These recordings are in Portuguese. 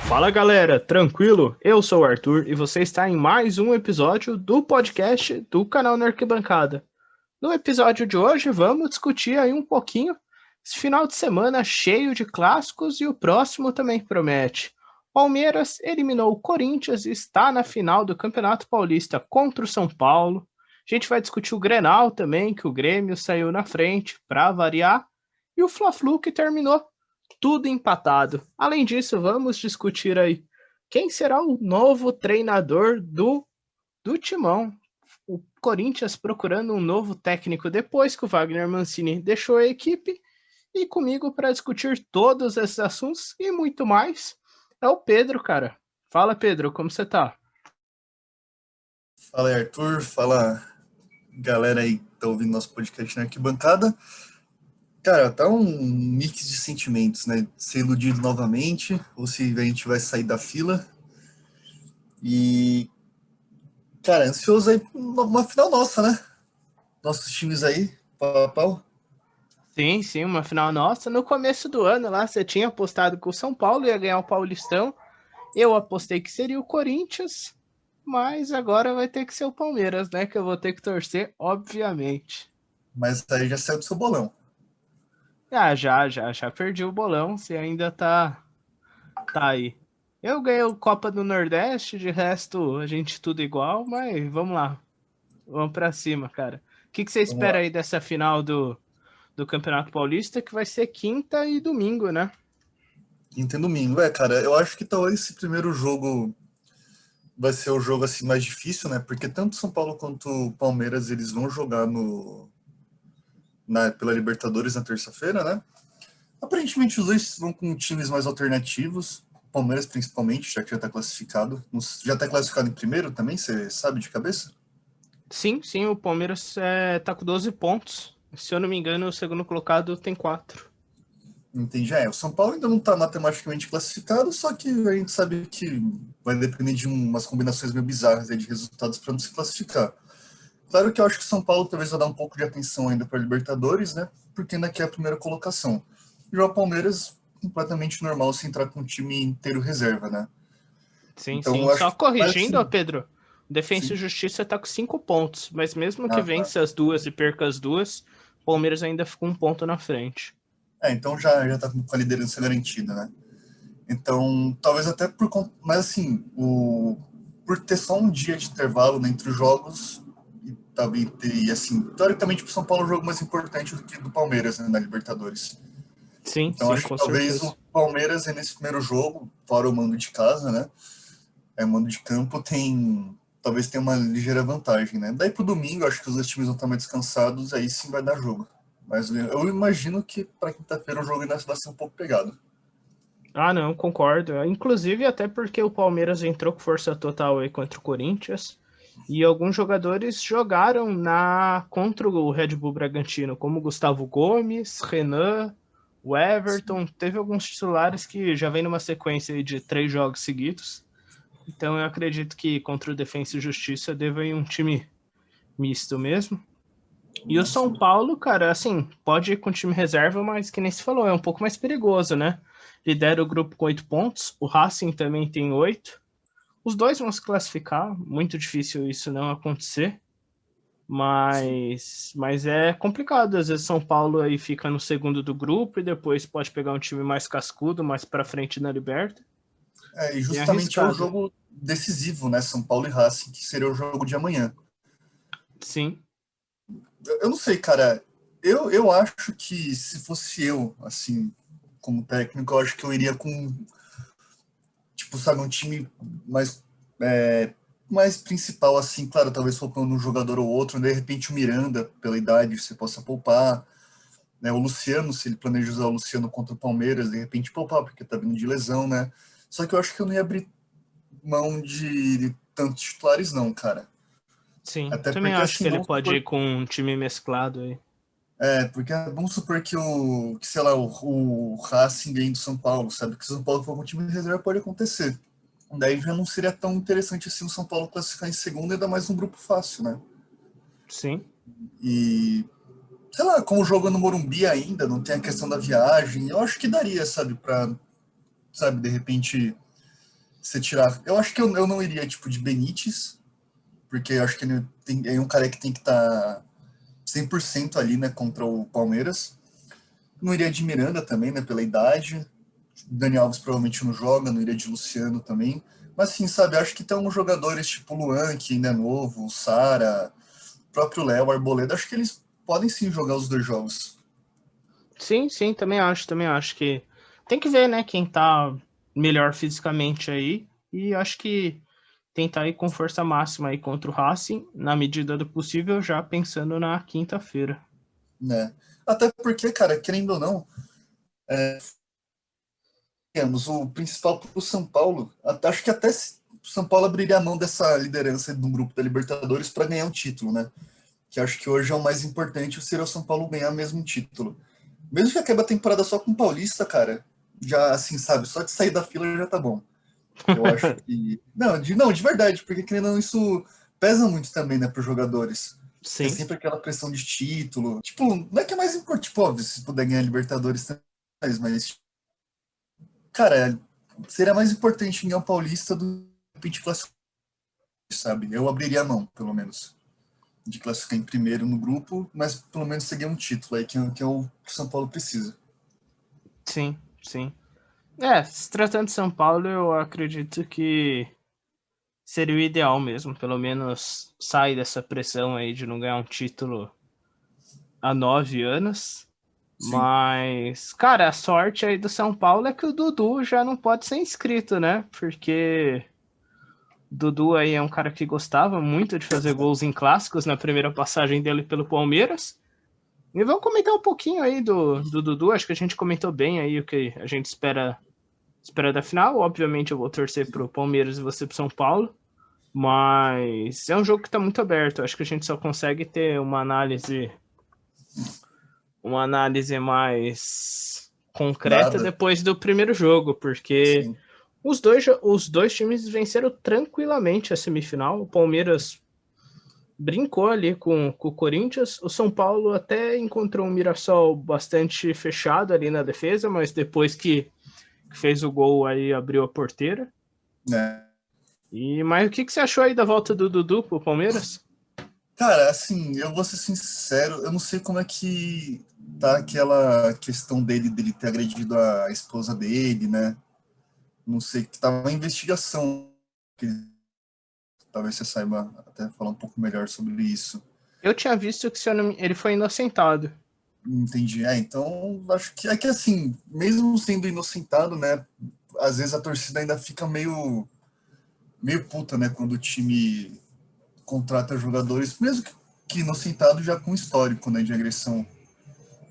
Fala galera, tranquilo? Eu sou o Arthur e você está em mais um episódio do podcast do canal na Arquibancada. No episódio de hoje vamos discutir aí um pouquinho esse final de semana cheio de clássicos e o próximo também promete. Palmeiras eliminou o Corinthians e está na final do Campeonato Paulista contra o São Paulo. A gente vai discutir o Grenal também, que o Grêmio saiu na frente para variar, e o Fla-Flu que terminou tudo empatado. Além disso, vamos discutir aí quem será o novo treinador do Timão. O Corinthians procurando um novo técnico depois que o Wagner Mancini deixou a equipe. E comigo para discutir todos esses assuntos e muito mais é o Pedro, cara. Fala, Pedro, como você tá? Fala aí, Arthur. Fala, galera aí que tá ouvindo nosso podcast na Arquibancada. Cara, tá um mix de sentimentos, né? Ser iludido novamente, ou se a gente vai sair da fila. E, cara, ansioso aí por uma final nossa, né? Nossos times aí, pau a pau. Sim, uma final nossa. No começo do ano lá, você tinha apostado que o São Paulo ia ganhar o Paulistão. Eu apostei que seria o Corinthians, mas agora vai ter que ser o Palmeiras, né? Que eu vou ter que torcer, obviamente. Mas aí já saiu do seu bolão. Ah, já perdi o bolão, você ainda tá aí. Eu ganhei o Copa do Nordeste, de resto a gente tudo igual, mas vamos lá. Vamos pra cima, cara. O que você Vamos espera lá. aí dessa final do Campeonato Paulista, que vai ser quinta e domingo, né? Quinta e domingo. Cara, eu acho que talvez esse primeiro jogo vai ser o jogo assim mais difícil, né? Porque tanto São Paulo quanto o Palmeiras, eles vão jogar pela Libertadores na terça-feira, né? Aparentemente os dois vão com times mais alternativos, Palmeiras principalmente, já que já está classificado. Já está classificado em primeiro também, você sabe de cabeça? Sim, o Palmeiras tá com 12 pontos. Se eu não me engano, o segundo colocado tem 4. Entendi. O São Paulo ainda não está matematicamente classificado, só que a gente sabe que vai depender de umas combinações meio bizarras aí de resultados para não se classificar. Claro que eu acho que o São Paulo talvez vai dar um pouco de atenção ainda para a Libertadores, né? Porque ainda quer a primeira colocação. Já o Palmeiras, completamente normal se entrar com o time inteiro reserva, né? Então, Sim. eu acho Só que, mas corrigindo, ó, assim, Pedro. Defensa e sim. Justiça tá com 5 pontos, mas mesmo que Ah, tá. vença as duas e perca as duas, o Palmeiras ainda fica um ponto na frente. Então já tá com a liderança garantida, né? Então, talvez até por conta. Mas assim, por ter só um dia de intervalo, né, entre os jogos, e também ter, assim, teoricamente pro São Paulo é um jogo mais importante do que do Palmeiras, né, na Libertadores. Então, Sim, acho que com talvez certeza. o Palmeiras, nesse primeiro jogo, fora o mando de casa, né? O mando de campo talvez tenha uma ligeira vantagem, né? Daí pro domingo, acho que os dois times vão estar mais descansados, aí sim vai dar jogo. Mas eu imagino que para quinta-feira o jogo ainda vai ser um pouco pegado. Ah, não, concordo. Inclusive, até porque o Palmeiras entrou com força total aí contra o Corinthians. E alguns jogadores jogaram contra o Red Bull Bragantino, como Gustavo Gomes, Renan, o Everton. Teve alguns titulares que já vem numa sequência aí de 3 jogos seguidos. Então eu acredito que contra o Defensa e Justiça deva ir um time misto mesmo. E o São Sim. Paulo, cara, assim, pode ir com time reserva, mas que nem se falou, é um pouco mais perigoso, né? Lidera o grupo com 8 pontos, o Racing também tem 8. Os dois vão se classificar, muito difícil isso não acontecer, Sim. mas é complicado. Às vezes São Paulo aí fica no segundo do grupo e depois pode pegar um time mais cascudo, mais pra frente na Liberta. E Bem justamente é o arriscado. jogo decisivo, né? São Paulo e Racing, que seria o jogo de amanhã. Sim, Eu não sei, cara. Eu acho que se fosse eu, assim, como técnico, eu acho que eu iria com, tipo, sabe, um time mais, mais principal, assim, claro, talvez faltando um jogador ou outro, de repente o Miranda, pela idade, você possa poupar, né? O Luciano, se ele planeja usar o Luciano contra o Palmeiras, de repente poupar, porque tá vindo de lesão, né? Só que eu acho que eu não ia abrir mão de tantos titulares, não, cara. sim. Até Também porque, acho assim, que ele vamos pode ir supor, com um time mesclado aí. porque vamos supor que sei lá, o Racing ganhe do São Paulo, sabe? Que se o São Paulo for com um time de reserva pode acontecer. Daí já não seria tão interessante assim o São Paulo classificar em segundo e ainda mais um grupo fácil, né? Sim. E, sei lá, como joga no Morumbi ainda, não tem a questão da viagem, eu acho que daria, sabe, pra, sabe, de repente Você tirar... Eu acho que eu não iria, tipo, de Benítez, porque eu acho que ele é um cara que tem que estar 100% ali, né, contra o Palmeiras. Não iria de Miranda também, né, pela idade. Dani Alves provavelmente não joga, não iria de Luciano também. Mas, assim, sabe, acho que tem uns jogadores tipo o Luan, que ainda é novo, o Sara, o próprio Léo, o Arboleda, acho que eles podem sim jogar os dois jogos. Sim, sim, também acho que tem que ver, né, quem tá melhor fisicamente aí, e acho que tentar ir com força máxima aí contra o Racing, na medida do possível, já pensando na quinta-feira. Né? Até porque, cara, querendo ou não, temos o principal para o São Paulo. Acho que até o São Paulo abriria a mão dessa liderança do grupo da Libertadores para ganhar um título, né? Que acho que hoje é o mais importante, seria o São Paulo ganhar mesmo um título. Mesmo que acabe a temporada só com o Paulista, cara, já assim, sabe, só de sair da fila já tá bom. Eu acho que. Não, de verdade, porque querendo ou não, isso pesa muito também, né, para os jogadores. Que é Sim, sempre aquela pressão de título. Tipo, não é que é mais importante, tipo, óbvio, se puder ganhar a Libertadores também, mas, cara, seria mais importante ganhar o Paulista do que de repente classificar, sabe? Eu abriria a mão, pelo menos, de classificar em primeiro no grupo, mas pelo menos você ganha um título aí, que é o que o São Paulo precisa. sim, sim. Se tratando de São Paulo, eu acredito que seria o ideal mesmo, pelo menos sair dessa pressão aí de não ganhar um título há 9 anos. Sim. Mas, cara, a sorte aí do São Paulo é que o Dudu já não pode ser inscrito, né? Porque o Dudu aí é um cara que gostava muito de fazer gols em clássicos na primeira passagem dele pelo Palmeiras. E vamos comentar um pouquinho aí do Dudu. Acho que a gente comentou bem aí o que a gente espera da final. Obviamente eu vou torcer pro Palmeiras e você pro São Paulo. Mas é um jogo que está muito aberto. Acho que a gente só consegue ter uma análise mais concreta Dada. depois do primeiro jogo, porque Sim. os dois times venceram tranquilamente a semifinal. O Palmeiras brincou ali com o Corinthians. O São Paulo até encontrou um Mirassol bastante fechado ali na defesa, mas depois que fez o gol aí abriu a porteira. Né? Mas o que você achou aí da volta do Dudu pro Palmeiras? Cara, assim, eu vou ser sincero, eu não sei como é que tá aquela questão dele ter agredido a esposa dele, né? Não sei, que tá uma investigação, que talvez você saiba até falar um pouco melhor sobre isso. Eu tinha visto que ele foi inocentado. Entendi. Então, acho que é que assim, mesmo sendo inocentado, né? Às vezes a torcida ainda fica meio puta, né? Quando o time contrata jogadores, mesmo que inocentado, já com histórico, né? De agressão.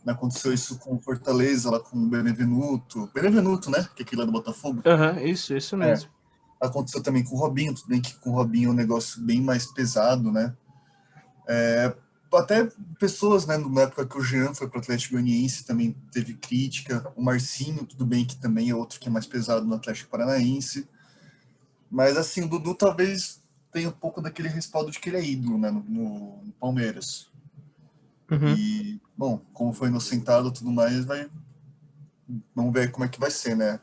Aconteceu isso com o Fortaleza, lá com o Benevenuto. Benevenuto, né? Que é aquele lá do Botafogo. Aham, isso É. mesmo. Aconteceu também com o Robinho, tudo bem que com o Robinho é um negócio bem mais pesado, né? Até pessoas, né, na época que o Jean foi para o Atlético Goianiense, também teve crítica. O Marcinho, tudo bem que também é outro que é mais pesado no Atlético Paranaense. Mas, assim, o Dudu talvez tenha um pouco daquele respaldo de que ele é ídolo, né, no Palmeiras. Uhum. E, bom, como foi inocentado e tudo mais, vamos ver como é que vai ser, né?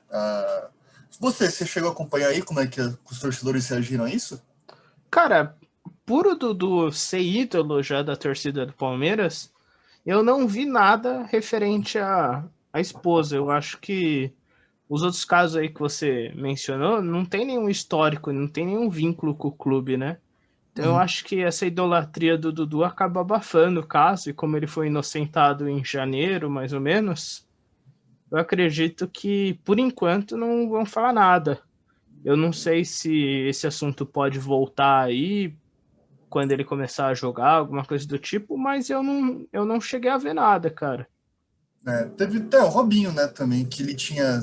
Você chegou a acompanhar aí como é que os torcedores reagiram a isso? Cara, puro Dudu ser ídolo já da torcida do Palmeiras, eu não vi nada referente à esposa. Eu acho que os outros casos aí que você mencionou não tem nenhum histórico, não tem nenhum vínculo com o clube, né? Então eu Uhum. acho que essa idolatria do Dudu acaba abafando o caso, e como ele foi inocentado em janeiro, mais ou menos, eu acredito que, por enquanto, não vão falar nada. Eu não sei se esse assunto pode voltar aí quando ele começar a jogar, alguma coisa do tipo, mas eu não cheguei a ver nada, cara. Teve até o Robinho, né, também, que ele tinha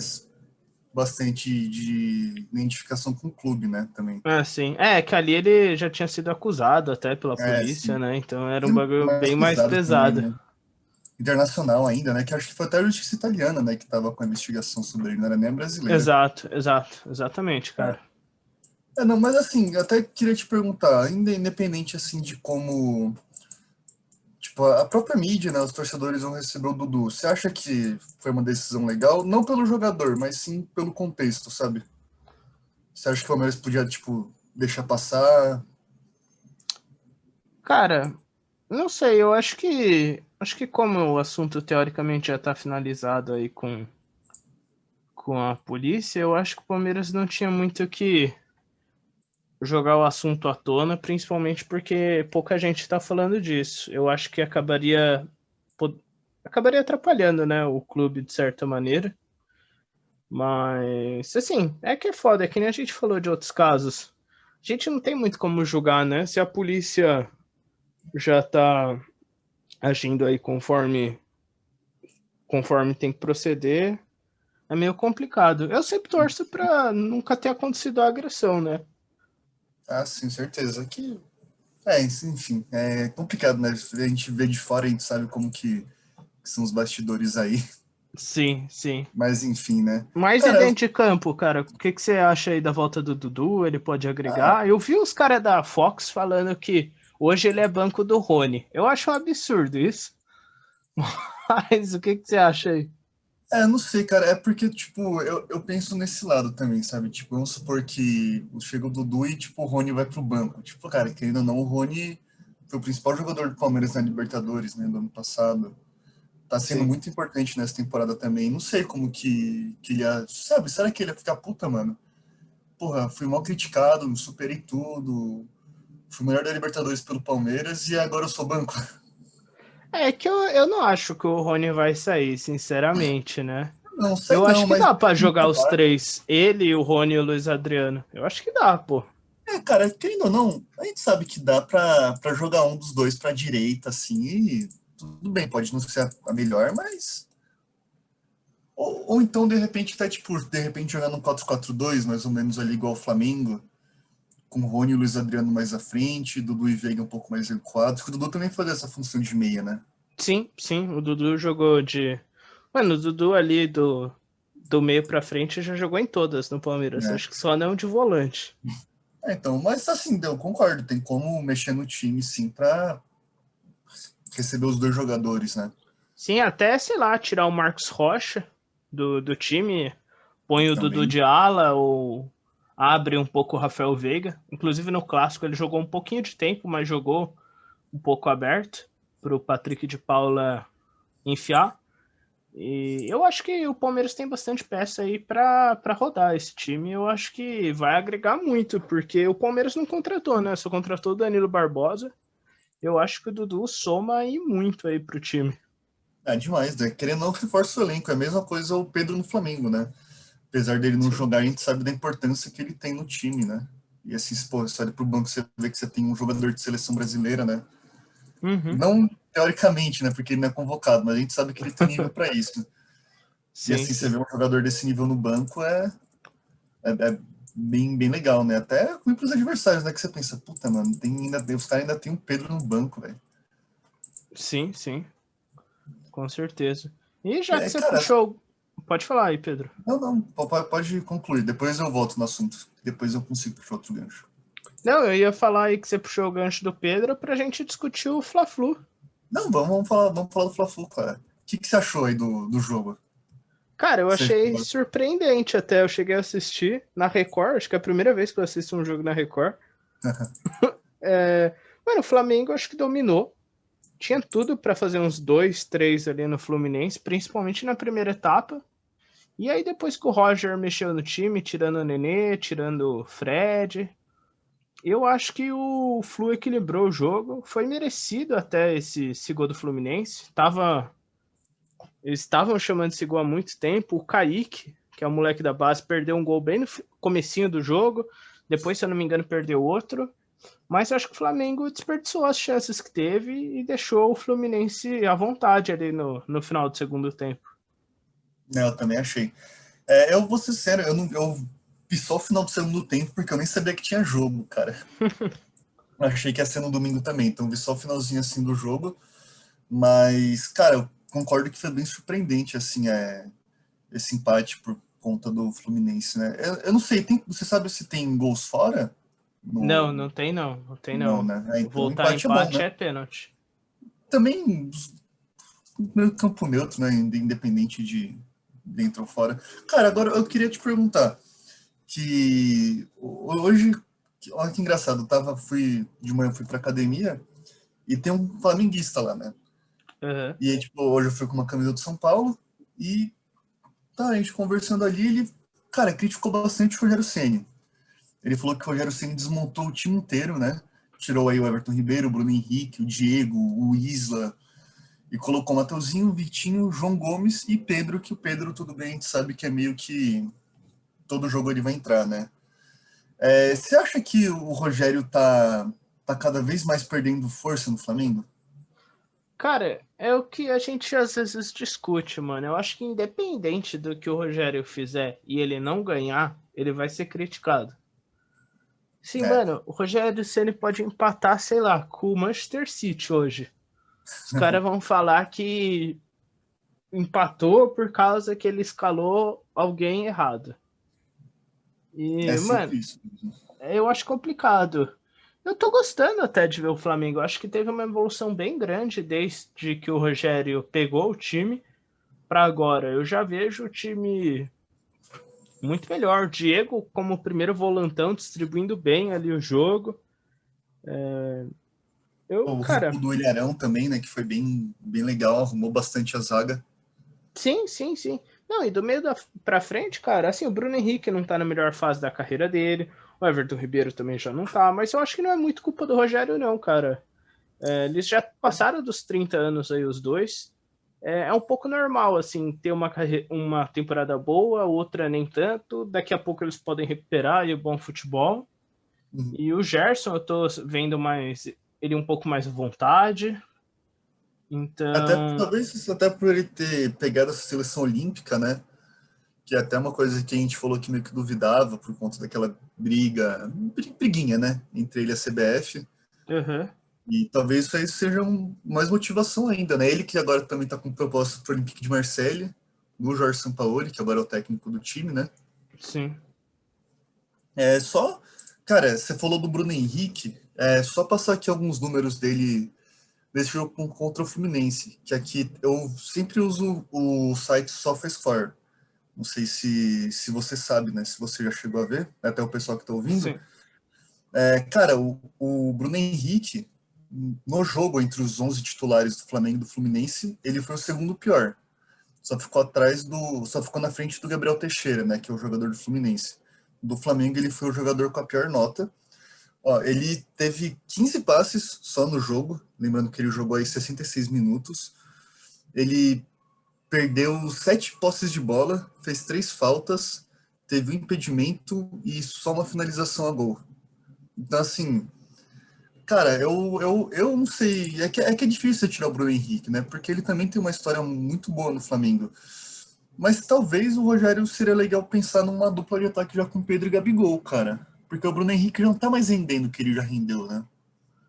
bastante de identificação com o clube, né, também. Sim. Que ali ele já tinha sido acusado até pela polícia, Sim. né? Então era E um bagulho mais bem mais pesado também, pesado. né? Internacional ainda, né? Que acho que foi até a justiça italiana, né? Que estava com a investigação sobre ele, não era nem a brasileira. Exato, exato, exatamente, É. cara. Não, mas assim, eu até queria te perguntar, ainda independente assim de como, tipo, a própria mídia, né, os torcedores vão receber o Dudu. Você acha que foi uma decisão legal? Não pelo jogador, mas sim pelo contexto, sabe? Você acha que o Palmeiras podia, tipo, deixar passar? Cara, não sei, eu acho que como o assunto teoricamente já tá finalizado aí com a polícia, eu acho que o Palmeiras não tinha muito o que jogar o assunto à tona, principalmente porque pouca gente tá falando disso. Eu acho que acabaria atrapalhando, né, o clube de certa maneira. Mas, assim, é que é foda, é que nem a gente falou de outros casos. A gente não tem muito como julgar, né? Se a polícia já tá agindo aí conforme tem que proceder, é meio complicado. Eu sempre torço pra nunca ter acontecido a agressão, né? Ah, sim, certeza. Enfim, é complicado, né? A gente vê de fora, a gente sabe como que são os bastidores aí. Sim, sim. Mas, enfim, né? Mas e Cara, dentro de campo, cara? O que, que você acha aí da volta do Dudu? Ele pode ah, agregar? Eu vi os caras da Fox falando que hoje ele é banco do Rony. Eu acho um absurdo isso. Mas o que, que você acha aí? não sei, cara. É porque, tipo, eu penso nesse lado também, sabe? Tipo, vamos supor que chega o Dudu e, tipo, o Rony vai pro banco. Tipo, cara, querendo ou não, o Rony foi o principal jogador do Palmeiras na Libertadores, né, do ano passado. Tá sendo Sim. muito importante nessa temporada também. Não sei como que ele ia. Sabe, será que ele ia ficar puta, mano? Porra, fui mal criticado, superei tudo. Fui o melhor da Libertadores pelo Palmeiras e agora eu sou banco. É que eu não acho que o Rony vai sair, sinceramente, né? Não sei Eu não, acho que mas dá pra muito jogar os trabalho. três. Ele, o Rony e o Luiz Adriano. Eu acho que dá, pô. Cara, querendo ou não, a gente sabe que dá pra jogar um dos dois pra direita, assim, e tudo bem, pode não ser a melhor, mas. Ou então, de repente, tá, tipo, de repente jogando um 4-4-2, mais ou menos ali igual o Flamengo, com o Rony e o Luiz Adriano mais à frente, Dudu e Veiga um pouco mais recuados, porque o Dudu também fazia essa função de meia, né? Sim, sim. O Dudu jogou de. Mano, o Dudu ali do meio pra frente já jogou em todas no Palmeiras. É. Acho que só não de volante. Então, mas assim, eu concordo, tem como mexer no time, sim, pra receber os dois jogadores, né? Sim, até, sei lá, tirar o Marcos Rocha do time, põe o Dudu Também. de ala ou abre um pouco o Rafael Veiga. Inclusive no clássico ele jogou um pouquinho de tempo, mas jogou um pouco aberto para o Patrick de Paula enfiar. E eu acho que o Palmeiras tem bastante peça aí para rodar esse time. Eu acho que vai agregar muito, porque o Palmeiras não contratou, né? Só contratou o Danilo Barbosa. Eu acho que o Dudu soma aí muito aí pro time. É demais, né? Querendo ou não, reforça o elenco. É a mesma coisa o Pedro no Flamengo, né? Apesar dele não Sim. jogar, a gente sabe da importância que ele tem no time, né? E assim, pô, você olha pro banco, você vê que você tem um jogador de seleção brasileira, né? Uhum. Não teoricamente, né? Porque ele não é convocado, mas a gente sabe que ele tem nível para isso. E Sim, assim, você sim. vê um jogador desse nível no banco é bem, bem legal, né? Até ruim pros adversários, né? Que você pensa, puta, mano, os caras ainda tem um Pedro no banco, velho. Sim, sim, com certeza. E já que você Cara, puxou. Pode falar aí, Pedro. não, pode concluir. Depois eu volto no assunto. Depois eu consigo puxar outro gancho. Não, eu ia falar aí que você puxou o gancho do Pedro pra gente discutir o Fla-Flu. Não, vamos falar do Fla-Flu, cara. O que você achou aí do jogo? Cara, eu Você, achei surpreendente até. Eu cheguei a assistir na Record, acho que é a primeira vez que eu assisto um jogo na Record. Mano, o Flamengo acho que dominou. Tinha tudo pra fazer uns 2, 3 ali no Fluminense, principalmente na primeira etapa. E aí depois que o Roger mexeu no time, tirando o Nenê, tirando o Fred, eu acho que o Flu equilibrou o jogo. Foi merecido até esse gol do Fluminense. Eles estavam chamando esse gol há muito tempo. O Kaique, que é o moleque da base, perdeu um gol bem no comecinho do jogo. Depois, se eu não me engano, perdeu outro. Mas eu acho que o Flamengo desperdiçou as chances que teve e deixou o Fluminense à vontade ali no final do segundo tempo. né, eu também achei. Eu vou ser sério, eu vi só o final do segundo tempo porque eu nem sabia que tinha jogo, cara. Eu achei que ia ser no domingo também, então vi só o finalzinho assim do jogo. Mas, cara, eu concordo que foi bem surpreendente, assim, esse empate por conta do Fluminense, né? Eu não sei, você sabe se tem gols fora? Não, No, não tem não. Não tem não, não. né? Então o Voltar a empate é bom, empate né? é pênalti. Também, meio campo neutro, né? Independente de dentro ou fora. Cara, agora eu queria te perguntar, que hoje, olha que engraçado, de manhã fui pra academia e tem um flamenguista lá, né? Uhum. E aí, tipo, hoje eu fui com uma camisa do São Paulo e tá, a gente conversando ali, ele, cara, criticou bastante o Rogério Ceni. Ele falou que o Rogério Ceni desmontou o time inteiro, né? Tirou aí o Everton Ribeiro, o Bruno Henrique, o Diego, o Isla, e colocou o Mateuzinho, o Vitinho, o João Gomes e Pedro, que o Pedro, tudo bem, a gente sabe que é meio que todo jogo ele vai entrar, né? Você acha que o Rogério tá cada vez mais perdendo força no Flamengo? Cara, é o que a gente às vezes discute, mano. Eu acho que independente do que o Rogério fizer e ele não ganhar, ele vai ser criticado. Sim, É, mano, o Rogério Ceni pode empatar, sei lá, com o Manchester City hoje. Os caras vão falar que empatou por causa que ele escalou alguém errado. é E, mano, sempre isso. eu acho complicado. Eu tô gostando até de ver o Flamengo. Eu acho que teve uma evolução bem grande desde que o Rogério pegou o time para agora. Eu já vejo o time muito melhor. O Diego como primeiro volantão, distribuindo bem ali o jogo. Eu, O cara, recuo do Ilharão também, né, que foi bem legal, arrumou bastante a zaga. sim, sim, sim. Não, e do meio pra frente, cara, assim, o Bruno Henrique não tá na melhor fase da carreira dele. O Everton Ribeiro também já não tá. Mas eu acho que não é muito culpa do Rogério, não, cara. Eles já passaram dos 30 anos aí, os dois. É um pouco normal, assim, ter uma temporada boa, outra nem tanto. Daqui a pouco eles podem recuperar e o bom futebol. Uhum. E o Gerson, eu tô vendo mais ele um pouco mais à vontade. Até Então, talvez até por ele ter pegado essa seleção olímpica, né? Que é até uma coisa que a gente falou que meio que duvidava por conta daquela briguinha, né? Entre ele e a CBF. uhum, E talvez isso aí seja mais motivação ainda, né? Ele que agora também está com proposta para o Olympique de Marseille, do Jorge Sampaoli, que agora é o técnico do time, né? sim. É só, cara, você falou do Bruno Henrique, só passar aqui alguns números dele nesse jogo contra o Fluminense, que aqui eu sempre uso o site SofaScore. Não sei se você sabe, né? Se você já chegou a ver, até o pessoal que está ouvindo. Sim. Cara, o Bruno Henrique, no jogo entre os 11 titulares do Flamengo e do Fluminense, ele foi o segundo pior. Só ficou na frente do Gabriel Teixeira, né, que é o jogador do Fluminense. Do Flamengo, ele foi o jogador com a pior nota. Ó, ele teve 15 passes só no jogo, lembrando que ele jogou aí 66 minutos. Ele perdeu 7 posses de bola, fez 3 faltas, teve um impedimento e só uma finalização a gol. Então, assim, cara, eu não sei. É que é difícil tirar o Bruno Henrique, né? Porque ele também tem uma história muito boa no Flamengo. Mas talvez o Rogério seria legal pensar numa dupla de ataque já com Pedro e Gabigol, cara. Porque o Bruno Henrique já não tá mais rendendo o que ele já rendeu, né?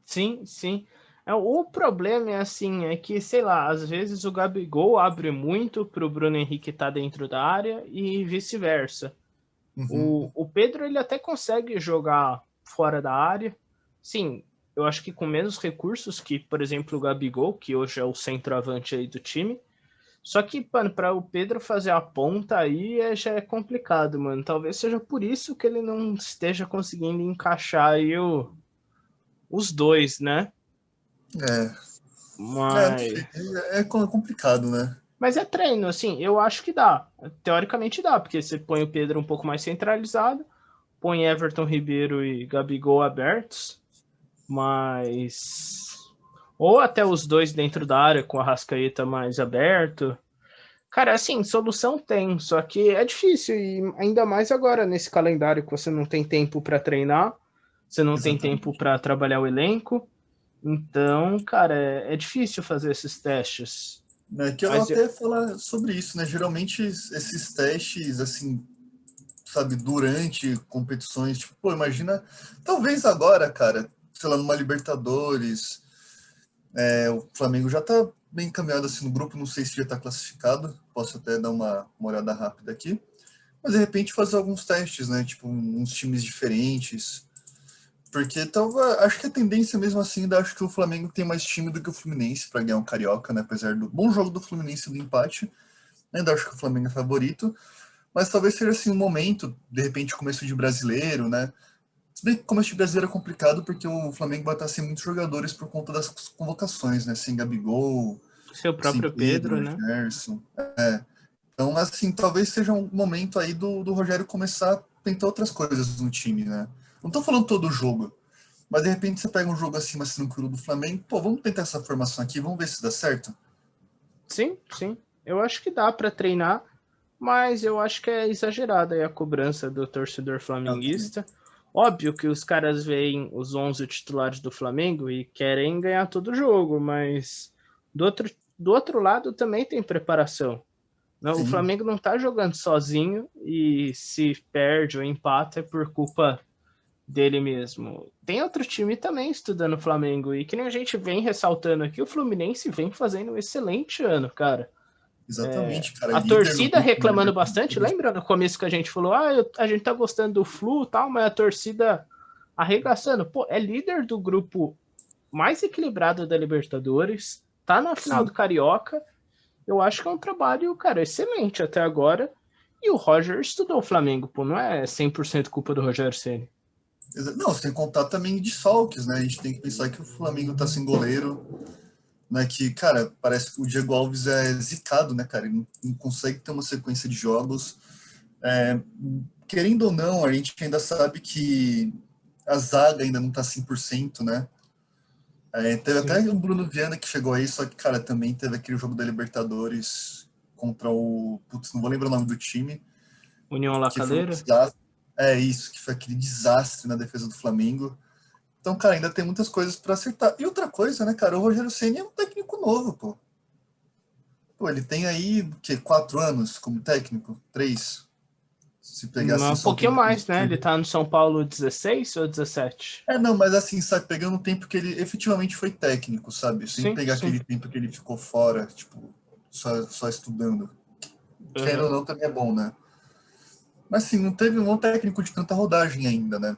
Sim, sim. O problema é assim, é que, sei lá, às vezes o Gabigol abre muito pro Bruno Henrique estar dentro da área e vice-versa. Uhum. O Pedro, ele até consegue jogar fora da área. Sim, eu acho que com menos recursos que, por exemplo, o Gabigol, que hoje é o centroavante aí do time. Só que, mano, para o Pedro fazer a ponta aí já é complicado, mano. Talvez seja por isso que ele não esteja conseguindo encaixar aí os dois, né? É, não Mas, sei. É complicado, né? mas é treino, assim, eu acho que dá. Teoricamente dá, porque você põe o Pedro um pouco mais centralizado, põe Everton Ribeiro e Gabigol abertos, mas. Ou até os dois dentro da área, com a Rascaeta mais aberto. Cara, assim, solução tem, só que é difícil, e ainda mais agora nesse calendário que você não tem tempo para treinar, você não tem tempo Exatamente. para trabalhar o elenco. Então, cara, é difícil fazer esses testes. É que eu Mas até falar sobre isso, né? Geralmente esses testes, assim, sabe, durante competições, tipo, pô, imagina, talvez agora, cara, sei lá, numa Libertadores, o Flamengo já tá bem encaminhado assim no grupo, não sei se já tá classificado, posso até dar uma olhada rápida aqui, mas de repente fazer alguns testes, né, tipo, uns times diferentes, porque acho que a tendência mesmo assim, acho que o Flamengo tem mais time do que o Fluminense para ganhar um Carioca, né, apesar do bom jogo do Fluminense e do empate, ainda acho que o Flamengo é favorito, Mas talvez seja assim um momento, de repente, começo de brasileiro, né? Se bem que começo de brasileiro é complicado porque o Flamengo vai estar sem muitos jogadores por conta das convocações, né? Sem Gabigol, Seu sem próprio Pedro, Pedro, né? Gerson. Então, assim, talvez seja um momento aí do Rogério começar a tentar outras coisas no time, né? Não tô falando todo o jogo, mas de repente você pega um jogo assim mais tranquilo do Flamengo, pô, vamos tentar essa formação aqui, vamos ver se dá certo. Sim, sim. Eu acho que dá para treinar, mas eu acho que é exagerada aí a cobrança do torcedor Ah, também. flamenguista. Óbvio que os caras veem os 11 titulares do Flamengo e querem ganhar todo jogo, mas do outro, do outro lado também tem preparação. O Sim, Flamengo não tá jogando sozinho e se perde ou empata é por culpa dele mesmo. Tem outro time também estudando o Flamengo e que nem a gente vem ressaltando aqui, o Fluminense vem fazendo um excelente ano, cara. exatamente, cara. A Líder no torcida grupo na reclamando bastante, Libertadores. lembra no começo que a gente falou, a gente tá gostando do Flu e tal, mas a torcida arregaçando. Pô, é líder do grupo mais equilibrado da Libertadores, tá na final do Sim. Carioca. Eu acho que é um trabalho, cara, excelente até agora. E o Roger estudou o Flamengo, pô, não é 100% culpa do Rogério Ceni. Não, sem contar também desfalques, né? A gente tem que pensar que o Flamengo tá sem goleiro, né? Que, cara, parece que o Diego Alves é zicado, né, cara? Ele não consegue ter uma sequência de jogos. É, querendo ou não, a gente ainda sabe que a zaga ainda não tá 100%, né? Teve até Sim. o Bruno Viana que chegou aí, só que, cara, também teve aquele jogo da Libertadores contra o. Putz, não vou lembrar o nome do time, União La que foi um Calera? desastre. É isso, que foi aquele desastre na defesa do Flamengo. Então, cara, ainda tem muitas coisas para acertar. E outra coisa, né, cara, o Rogério Ceni é um técnico novo, pô. Pô, ele tem aí, o quê, 4 anos como técnico? 3? Se pegar assim Um só o pouquinho tempo mais, né? que Ele tá no São Paulo 16 ou 17? não, mas assim, sabe, pegando o tempo que ele efetivamente foi técnico, sabe? Sem Sim, pegar sim. aquele tempo que ele ficou fora, tipo, só estudando. Querendo Uhum. ou não, também é bom, né? Mas assim, não teve um técnico de tanta rodagem ainda, né?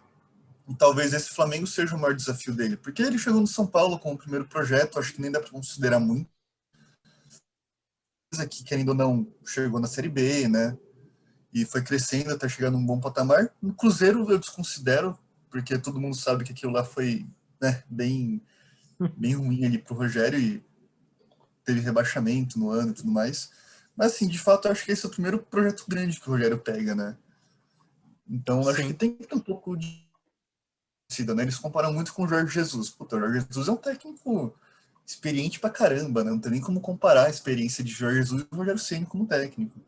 E talvez esse Flamengo seja o maior desafio dele. Porque ele chegou no São Paulo com o primeiro projeto, acho que nem dá para considerar muito. Aqui, querendo ou não, chegou na Série B, né? E foi crescendo até chegar num bom patamar. No Cruzeiro eu desconsidero, porque todo mundo sabe que aquilo lá foi, né, bem ruim ali pro Rogério e teve rebaixamento no ano e tudo mais. Mas, assim, de fato, eu acho que esse é o primeiro projeto grande que o Rogério pega, né? Então, acho que Sim. tem que ter um pouco de torcida, né? Eles comparam muito com o Jorge Jesus. Puta, o Jorge Jesus é um técnico experiente pra caramba, né? Não tem nem como comparar a experiência de Jorge Jesus e o Rogério Ceni como técnico.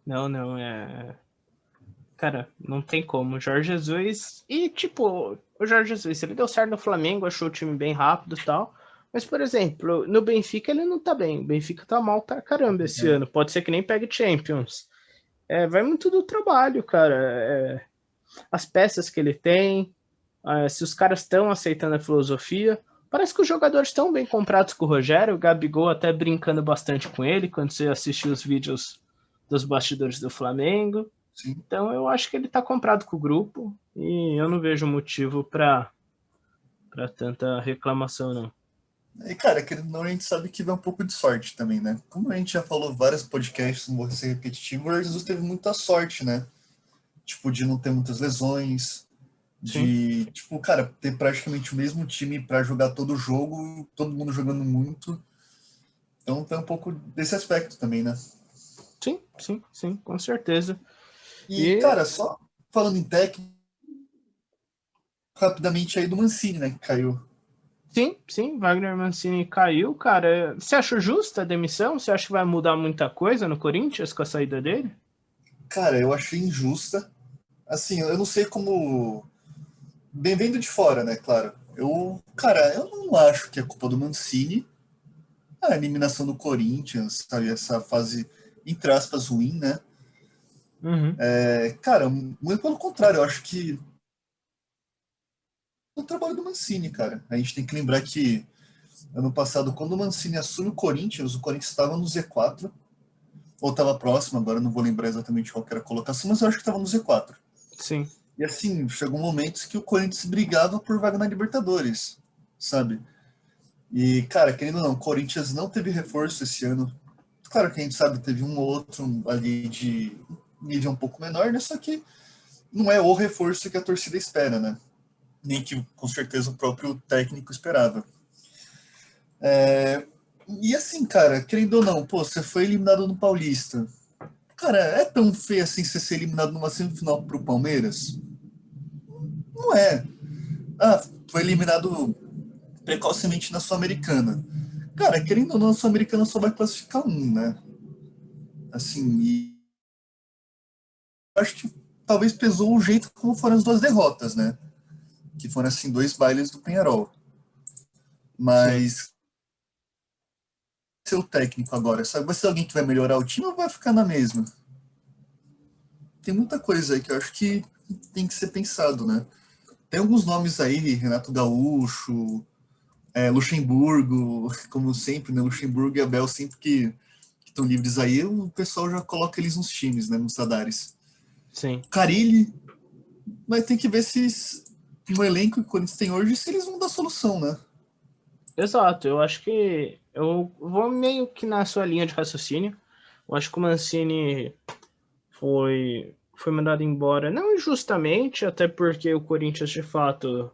Não, não, é. Cara, não tem como. Jorge Jesus. E, tipo, o Jorge Jesus, ele deu certo no Flamengo, achou o time bem rápido e tal. Mas, por exemplo, no Benfica ele não tá bem. O Benfica tá mal pra caramba esse É, ano. Pode ser que nem pegue Champions. Vai muito do trabalho, cara. As peças que ele tem, se os caras estão aceitando a filosofia. Parece que os jogadores estão bem comprados com o Rogério. O Gabigol até brincando bastante com ele quando você assistiu os vídeos dos bastidores do Flamengo. sim. Então eu acho que ele está comprado com o grupo e eu não vejo motivo para tanta reclamação, não. E, cara, querendo ou não, a gente sabe que vai um pouco de sorte também, né? Como a gente já falou vários podcasts, não vou ser repetitivo, o Jorge Jesus teve muita sorte, né? Tipo, de não ter muitas lesões, Sim, de, tipo, cara, ter praticamente o mesmo time para jogar todo o jogo, todo mundo jogando muito. Então tem um pouco desse aspecto também, né? sim, sim, sim, com certeza. E, E cara, só falando em técnico, rapidamente aí do Mancini, né, que caiu. sim, sim, Wagner Mancini caiu, cara. Você achou justa a demissão? Você acha que vai mudar muita coisa no Corinthians com a saída dele? Cara, eu achei injusta. Assim, eu não sei como. Bem vendo de fora, né, claro. Cara, eu não acho que é culpa do Mancini a eliminação do Corinthians, sabe, essa fase, entre aspas, ruim, né? Uhum. Cara, muito pelo contrário, eu acho que o trabalho do Mancini, cara. A gente tem que lembrar que ano passado, quando o Mancini assume o Corinthians estava no Z4, ou estava próximo, agora eu não vou lembrar exatamente qual que era a colocação, mas eu acho que estava no Z4. Sim, E assim, chegou momentos que o Corinthians brigava por vaga na Libertadores, sabe? E, cara, querendo ou não, o Corinthians não teve reforço esse ano. Claro que a gente sabe, teve um ou outro ali de nível um pouco menor, né? Só que não é o reforço que a torcida espera, né? Nem que com certeza o próprio técnico esperava. E assim, cara, querendo ou não, pô, você foi eliminado no Paulista. Cara, é tão feio assim você ser eliminado numa semifinal pro Palmeiras? Não é. Ah, foi eliminado precocemente na Sul-Americana. Cara, querendo ou não, a Sul-Americana só vai classificar um, né? Assim, e acho que talvez pesou o jeito como foram as duas derrotas, né? Que foram, assim, 2 bailes do Penharol. Sim. Mas seu técnico agora, sabe? Vai ser alguém que vai melhorar o time ou vai ficar na mesma? Tem muita coisa aí que eu acho que tem que ser pensado, né? Tem alguns nomes aí, Renato Gaúcho, Luxemburgo, como sempre, né? Luxemburgo e Abel, sempre que estão livres aí, o pessoal já coloca eles nos times, né? Nos radares. Sim. Carilli, mas tem que ver se no elenco que o Corinthians tem hoje, se eles vão dar solução, né? Exato, eu acho que eu vou meio que na sua linha de raciocínio. Eu acho que o Mancini foi mandado embora, não injustamente, até porque o Corinthians de fato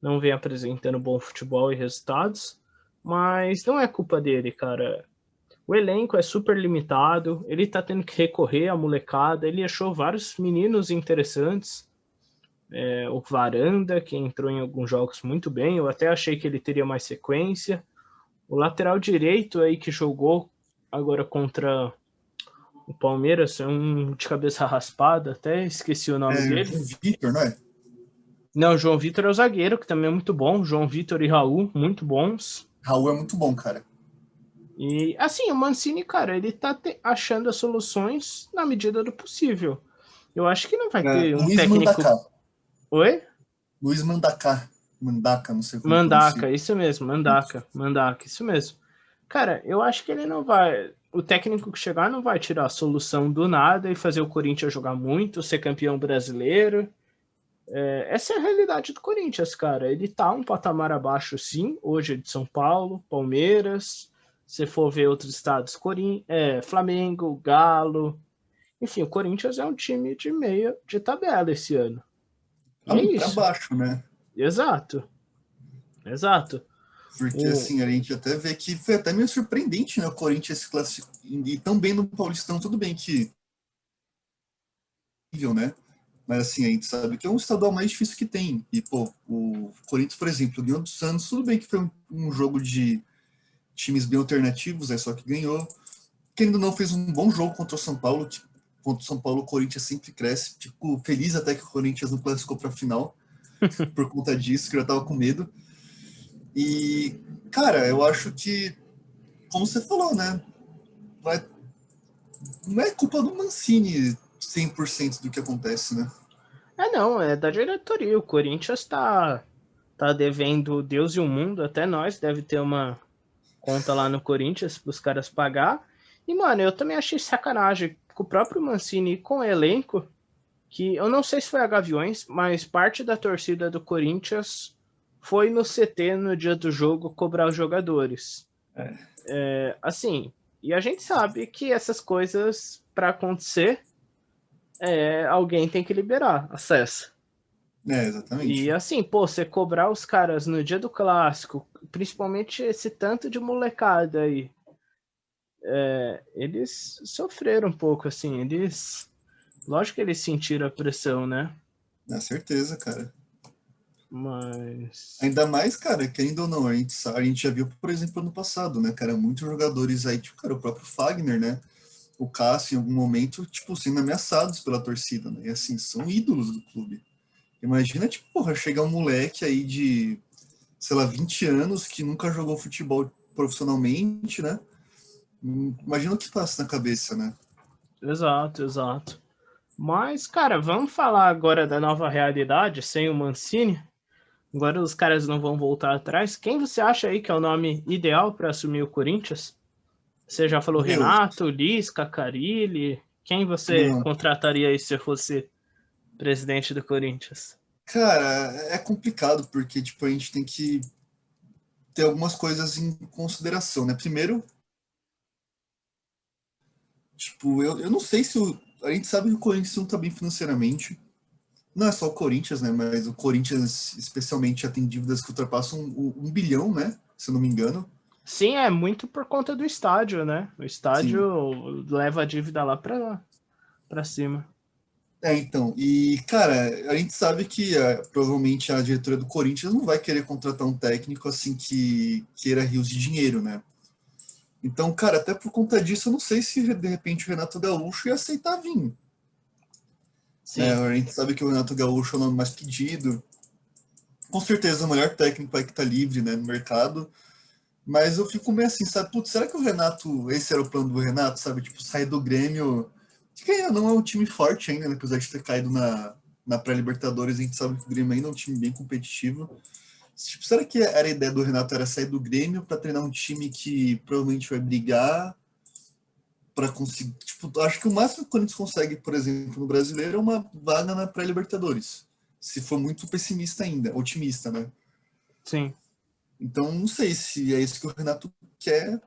não vem apresentando bom futebol e resultados, mas não é culpa dele, cara. O elenco é super limitado, ele tá tendo que recorrer à molecada, ele achou vários meninos interessantes, o Varanda, que entrou em alguns jogos muito bem, eu até achei que ele teria mais sequência. O lateral direito aí que jogou agora contra o Palmeiras é um de cabeça raspada, até esqueci o nome dele. João Vitor, não é? Não, o João Vitor é o zagueiro, que também é muito bom. João Vitor e Raul, muito bons. Raul é muito bom, cara. E assim, o Mancini, cara, ele tá achando as soluções na medida do possível. Eu acho que não vai ter um Luiz técnico. Mandaká. Oi? Luiz Mandaká. Mandaka, não sei como pronuncia. Mandaka, isso mesmo, Mandaka, isso mesmo. Cara, eu acho que ele não vai. O técnico que chegar não vai tirar a solução do nada e fazer o Corinthians jogar muito, ser campeão brasileiro. Essa é a realidade do Corinthians, cara. Ele tá um patamar abaixo, sim, hoje é de São Paulo, Palmeiras. Se for ver outros estados, Flamengo, Galo. Enfim, o Corinthians é um time de meia de tabela esse ano. E é Ali pra isso. baixo, né? Exato. Exato. Porque, O, assim, a gente até vê que foi até meio surpreendente, né? O Corinthians se classificar e tão bem no Paulistão, tudo bem que né? Mas assim, a gente sabe que é um estadual mais difícil que tem. E, pô, o Corinthians, por exemplo, ganhou do Santos, tudo bem que foi um jogo de times bem alternativos, só que ganhou. Quem ainda não fez um bom jogo contra o São Paulo, tipo, contra o São Paulo, o Corinthians sempre cresce. Tipo, feliz até que o Corinthians não classificou para a final, por conta disso, que eu já tava com medo. E, cara, eu acho que, como você falou, né? Vai, não é culpa do Mancini 100% do que acontece, né? não, é da diretoria. O Corinthians tá devendo Deus e o mundo, até nós, deve ter uma conta lá no Corinthians para os caras pagar. E, mano, eu também achei sacanagem com o próprio Mancini com o elenco, que eu não sei se foi a Gaviões, mas parte da torcida do Corinthians foi no CT no dia do jogo cobrar os jogadores. Assim, e a gente sabe que essas coisas, para acontecer, alguém tem que liberar acesso. E Exatamente. assim, pô, você cobrar os caras no dia do clássico, principalmente esse tanto de molecada aí, eles sofreram um pouco, assim, lógico que eles sentiram a pressão, né? Na certeza, cara. Mas. Ainda mais, cara, que ainda ou não, a gente já viu, por exemplo, ano passado, né, cara, muitos jogadores aí, tipo, cara, o próprio Fagner, né, o Cássio, em algum momento, tipo, sendo ameaçados pela torcida, né, e assim, são ídolos do clube. Imagina, tipo, porra, chegar um moleque aí de, sei lá, 20 anos, que nunca jogou futebol profissionalmente, né, imagina o que passa na cabeça, né. Exato, exato. Mas, cara, vamos falar agora da nova realidade sem o Mancini. Agora os caras não vão voltar atrás. Quem você acha aí que é o nome ideal para assumir o Corinthians? Você já falou Meu, Renato, Lisca, Carille. Quem você não, contrataria aí se você fosse presidente do Corinthians? cara, é complicado, porque, tipo, a gente tem que ter algumas coisas em consideração, né, primeiro, Tipo, eu não sei se a gente sabe que o Corinthians não tá bem financeiramente. Não é só o Corinthians, né? Mas o Corinthians, especialmente, já tem dívidas que ultrapassam 1 bilhão, né? Se eu não me engano. Sim, é muito por conta do estádio, né? O Sim. estádio leva a dívida lá pra cima. Então, e cara, a gente sabe que provavelmente a diretoria do Corinthians não vai querer contratar um técnico assim que queira rios de dinheiro, né? Então, cara, até por conta disso, eu não sei se de repente o Renato Gaúcho ia aceitar vir, né? Sim, A gente sabe que o Renato Gaúcho é o nome mais pedido, com certeza o melhor técnico aí que tá livre, né, no mercado, mas eu fico meio assim, sabe? Putz, será que o Renato, esse era o plano do Renato, sabe? Tipo, sair do Grêmio, que ainda não é um time forte ainda, né? Apesar de ter caído na pré-Libertadores, a gente sabe que o Grêmio ainda é um time bem competitivo. Tipo, será que era a ideia do Renato era sair do Grêmio para treinar um time que provavelmente vai brigar para conseguir. Tipo, acho que o máximo que o Corinthians consegue, por exemplo, no brasileiro é uma vaga na pré-Libertadores. Se for muito pessimista ainda, otimista, né? sim. Então, não sei se é isso que o Renato quer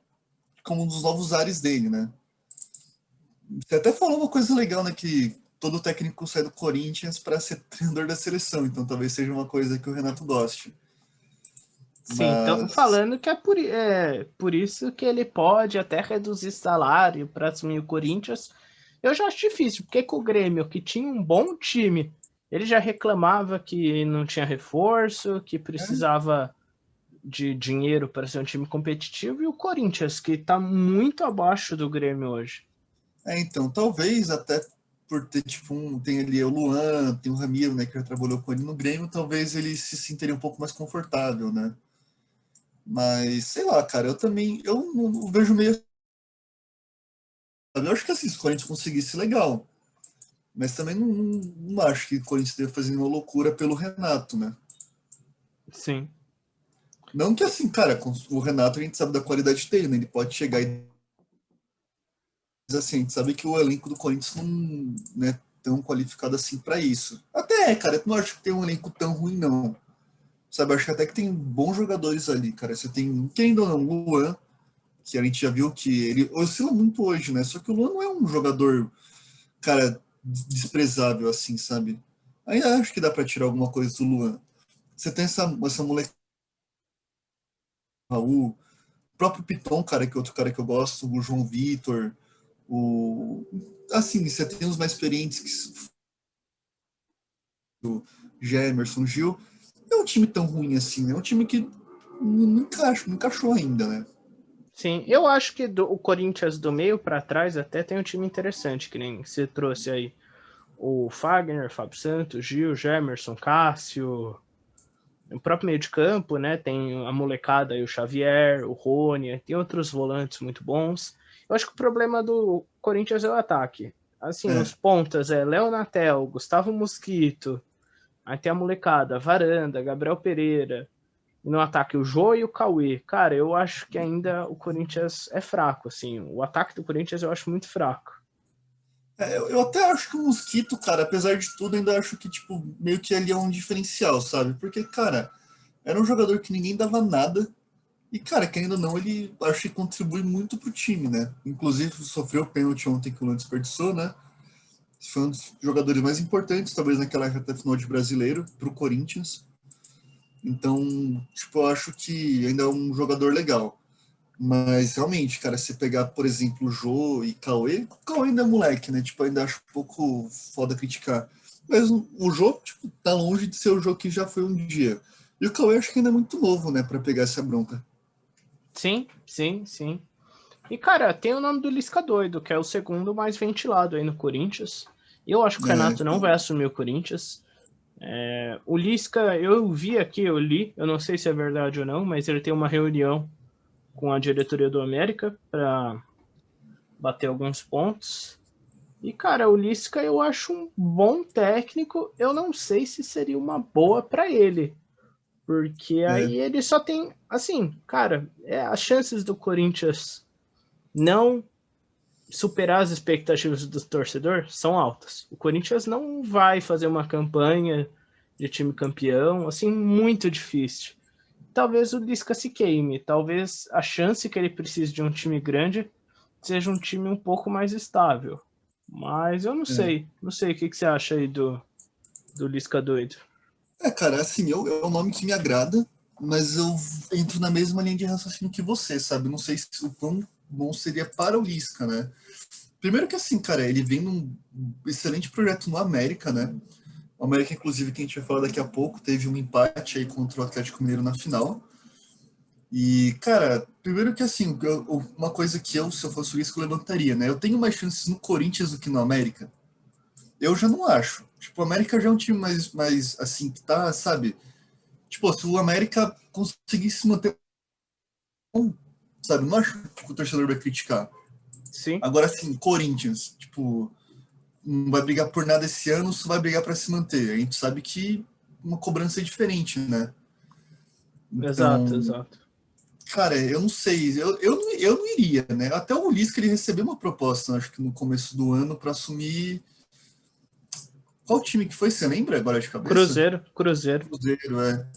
como um dos novos ares dele, né? Você até falou uma coisa legal, né? Que todo técnico sai do Corinthians para ser treinador da seleção, então talvez seja uma coisa que o Renato goste. Sim, então Mas, falando que é por isso que ele pode até reduzir salário para assumir o Corinthians. Eu já acho difícil, porque com o Grêmio, que tinha um bom time, ele já reclamava que não tinha reforço, que precisava de dinheiro para ser um time competitivo, e o Corinthians, que está muito abaixo do Grêmio hoje. então, talvez até por ter, tipo, tem ali o Luan, tem o Ramiro, né, que já trabalhou com ele no Grêmio, talvez ele se sentiria um pouco mais confortável, né? Mas, sei lá, cara, eu não vejo meio. Eu acho que assim, se o Corinthians conseguisse, legal. Mas também não acho que o Corinthians deve fazer uma loucura pelo Renato, né? Sim, Não que assim, cara, com o Renato a gente sabe da qualidade dele, né? Ele pode chegar e. Mas assim, a gente sabe que o elenco do Corinthians não é tão qualificado assim para isso. Até é, cara, eu não acho que tem um elenco tão ruim, não. Sabe, eu acho que até que tem bons jogadores ali, cara. Você tem, quem ou não, o Luan, que a gente já viu que ele oscila muito hoje, né? Só que o Luan não é um jogador, cara, desprezável assim, sabe? Ainda acho que dá para tirar alguma coisa do Luan. Você tem essa moleque Raul, o próprio Piton, cara, que é outro cara que eu gosto, o João Vitor, o. Assim, você tem os mais experientes, o Gemerson, Gil. Não é um time tão ruim assim, né? É um time que não encaixou ainda, né? sim. Eu acho que o Corinthians do meio para trás até tem um time interessante, que nem você trouxe aí. O Fagner, Fábio Santos, Gil, Gemerson, Cássio, o próprio meio de campo, né? Tem a molecada aí, o Xavier, o Rony, tem outros volantes muito bons. Eu acho que o problema do Corinthians é o ataque. Assim, É. os pontas é Léo Natel, Gustavo Mosquito, aí tem a molecada, Varanda, Gabriel Pereira, e no ataque o Jô e o Cauê. Cara, eu acho que ainda o Corinthians é fraco, assim. O ataque do Corinthians eu acho muito fraco. Eu até acho que o Mosquito, cara, apesar de tudo, ainda acho que, tipo, meio que ali é um diferencial, sabe? Porque, cara, era um jogador que ninguém dava nada. E, cara, querendo ou não, ele acho que contribui muito pro time, né? Inclusive, sofreu o pênalti ontem que o Luan desperdiçou, né? Foi um dos jogadores mais importantes, talvez, naquela reta final de brasileiro, pro Corinthians. Então, tipo, eu acho que ainda é um jogador legal. Mas realmente, cara, se pegar, por exemplo, o Jô e o Cauê ainda é moleque, né? Tipo, ainda acho um pouco foda criticar. Mas o Jô, tipo, tá longe de ser o Jô que já foi um dia. E o Cauê acho que ainda é muito novo, né, pra pegar essa bronca. Sim, sim, sim. E, cara, tem o nome do Lisca doido, que é o segundo mais ventilado aí no Corinthians. Eu acho que o É, Renato não vai assumir o Corinthians. O Lisca, eu vi aqui, eu li, eu não sei se é verdade ou não, mas ele tem uma reunião com a diretoria do América para bater alguns pontos. E, cara, o Lisca eu acho um bom técnico. Eu não sei se seria uma boa para ele. Porque é, aí ele só tem. Assim, cara, as chances do Corinthians não superar as expectativas do torcedor são altas. O Corinthians não vai fazer uma campanha de time campeão, assim, muito difícil. Talvez o Lisca se queime, talvez a chance que ele precise de um time grande seja um time um pouco mais estável. Mas eu não sei. Não sei o que você acha aí do Lisca doido. Cara, assim, é um nome que me agrada, mas eu entro na mesma linha de raciocínio que você, sabe? Não sei se o quão bom seria para o Lisca, né? Primeiro que assim, cara, ele vem num excelente projeto no América, né? O América, inclusive, que a gente vai falar daqui a pouco, teve um empate aí contra o Atlético Mineiro na final. E, cara, primeiro que assim, uma coisa que se eu fosse o Lisca, eu levantaria, né? Eu tenho mais chances no Corinthians do que no América. Eu já não acho. Tipo, o América já é um time mais assim, que tá, sabe? Tipo, se o América conseguisse manter, sabe? Não acho que o torcedor vai criticar. Sim, Agora, assim, Corinthians, tipo, não vai brigar por nada esse ano, só vai brigar para se manter. A gente sabe que uma cobrança é diferente, né? exato, Então, exato. cara, eu não sei, eu não iria, né? Até o Lisca ele recebeu uma proposta, acho que no começo do ano, para assumir. Qual time que foi? Você lembra agora de cabeça? Cruzeiro. Cruzeiro, é.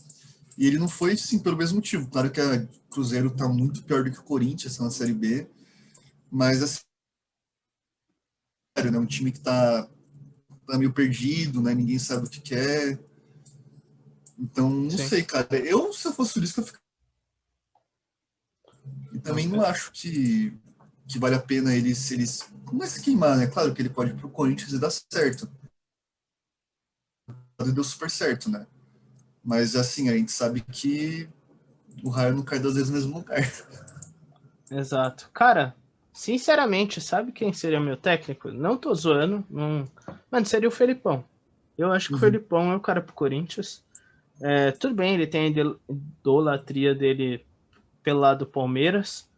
E ele não foi, sim, pelo mesmo motivo. Claro que o Cruzeiro tá muito pior do que o Corinthians na Série B, mas assim, né? Um time que tá meio perdido, né? Ninguém sabe o que quer. Então, não Sim. sei, cara. Se eu fosse o Lisca, eu ficaria. E Não, também não acho que vale a pena eles. Não é se queimar, né? Claro que ele pode ir pro Corinthians e dar certo. Deu super certo, né? Mas assim, a gente sabe que o raio não cai duas vezes no mesmo lugar. exato. Cara, sinceramente, sabe quem seria meu técnico? Não tô zoando. Não... Mano, seria o Felipão. Eu acho que o Uhum. Felipão é o cara pro Corinthians. Tudo bem, ele tem a idolatria dele pelo lado do Palmeiras.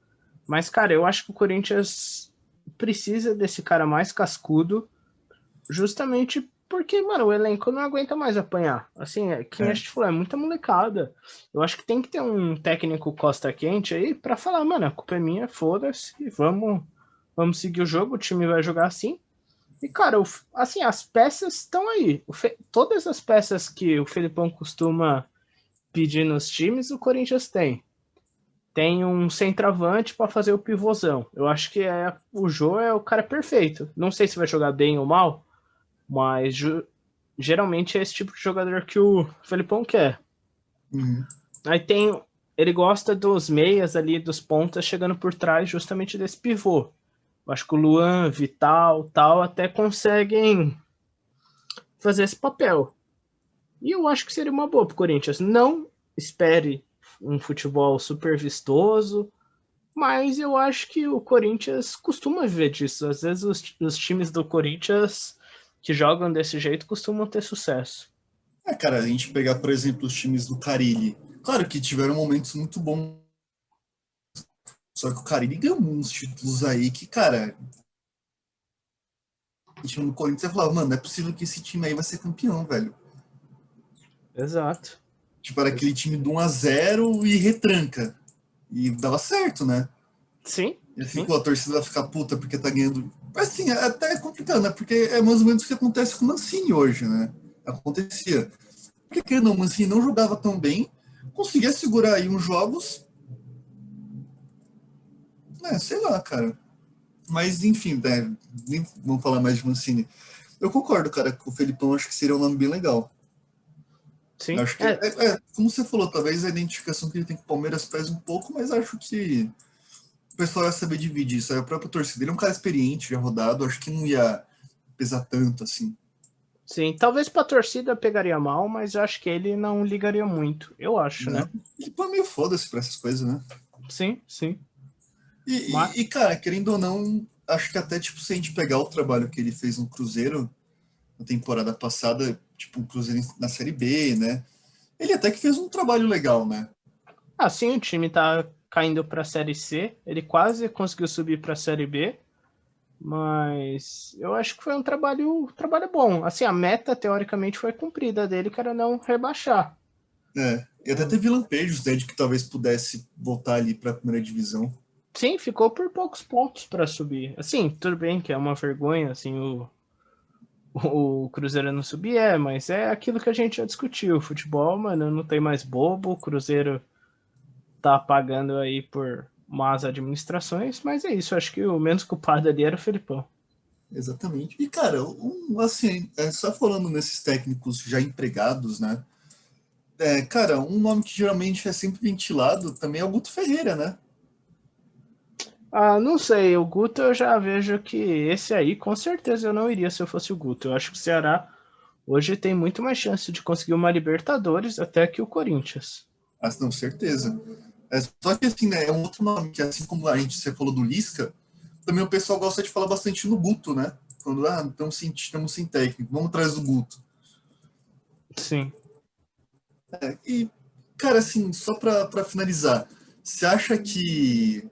Mas, cara, eu acho que o Corinthians precisa desse cara mais cascudo, justamente porque, mano, o elenco não aguenta mais apanhar. Assim, quem a É. gente falou, é muita molecada. Eu acho que tem que ter um técnico costa quente aí pra falar, mano, a culpa é minha, foda-se, vamos seguir o jogo, o time vai jogar assim. E, cara, assim, as peças estão aí. Todas as peças que o Felipão costuma pedir nos times, o Corinthians tem. Tem um centroavante para fazer o pivôzão. Eu acho que o Jô é o cara perfeito. Não sei se vai jogar bem ou mal, mas geralmente é esse tipo de jogador que o Felipão quer. Uhum. Aí tem. Ele gosta dos meias ali, dos pontas, chegando por trás justamente desse pivô. Eu acho que o Luan, Vital, tal, até conseguem fazer esse papel. E eu acho que seria uma boa pro Corinthians. Não espere um futebol super vistoso, mas eu acho que o Corinthians costuma viver disso. Às vezes os times do Corinthians que jogam desse jeito costumam ter sucesso. Cara, a gente pegar, por exemplo, os times do Carille. Claro que tiveram momentos muito bons, só que o Carille ganhou uns títulos aí que, cara, o time do Corinthians falava, mano, não é possível que esse time aí vai ser campeão, velho. Exato. Tipo, era aquele time do 1-0 e retranca. E dava certo, né? Sim, E assim, sim. pô, a torcida vai ficar puta porque tá ganhando. Assim, até é complicado, né? Porque é mais ou menos o que acontece com o Mancini hoje, né? Acontecia. Porque querendo ou não, o Mancini não jogava tão bem, conseguia segurar aí uns jogos, né? Sei lá, cara. Mas enfim, né? Nem vamos falar mais de Mancini. Eu concordo, cara, com o Felipão, acho que seria um nome bem legal. Eu Sim. acho que, como você falou, talvez a identificação que ele tem com o Palmeiras pese um pouco, mas acho que o pessoal ia saber dividir isso. Aí a própria torcida, ele é um cara experiente, já rodado, acho que não ia pesar tanto assim. Sim. Talvez pra torcida pegaria mal, mas eu acho que ele não ligaria muito. Eu acho, Não. né? E pô, meio foda-se pra essas coisas, né? Sim, sim. E, Mas, cara, querendo ou não, acho que até, tipo, se a gente pegar o trabalho que ele fez no Cruzeiro, na temporada passada, tipo, um Cruzeiro na Série B, né? Ele até que fez um trabalho legal, né? assim, o time tá caindo pra Série C. Ele quase conseguiu subir pra Série B. Mas eu acho que foi um trabalho bom. Assim, a meta teoricamente foi cumprida dele, que era não rebaixar. É. E até teve lampejos, né, de que talvez pudesse voltar ali pra primeira divisão. Sim, ficou por poucos pontos para subir. Assim, tudo bem que é uma vergonha, assim, o Cruzeiro não subir, mas é aquilo que a gente já discutiu. O futebol, mano, não tem mais bobo, o Cruzeiro tá pagando aí por más administrações, mas é isso, acho que o menos culpado ali era o Felipão. Exatamente. E, cara, assim, só falando nesses técnicos já empregados, né? Cara, um nome que geralmente é sempre ventilado também é o Guto Ferreira, né? Ah, não sei, o Guto eu já vejo que esse aí com certeza eu não iria se eu fosse o Guto. Eu acho que o Ceará hoje tem muito mais chance de conseguir uma Libertadores até que o Corinthians. Ah, não, certeza. Só que assim, né, é um outro nome que, assim como você falou do Lisca, também o pessoal gosta de falar bastante no Guto, né? Quando, estamos sem técnico, vamos atrás do Guto. Sim. E, cara, assim, só para finalizar, você acha que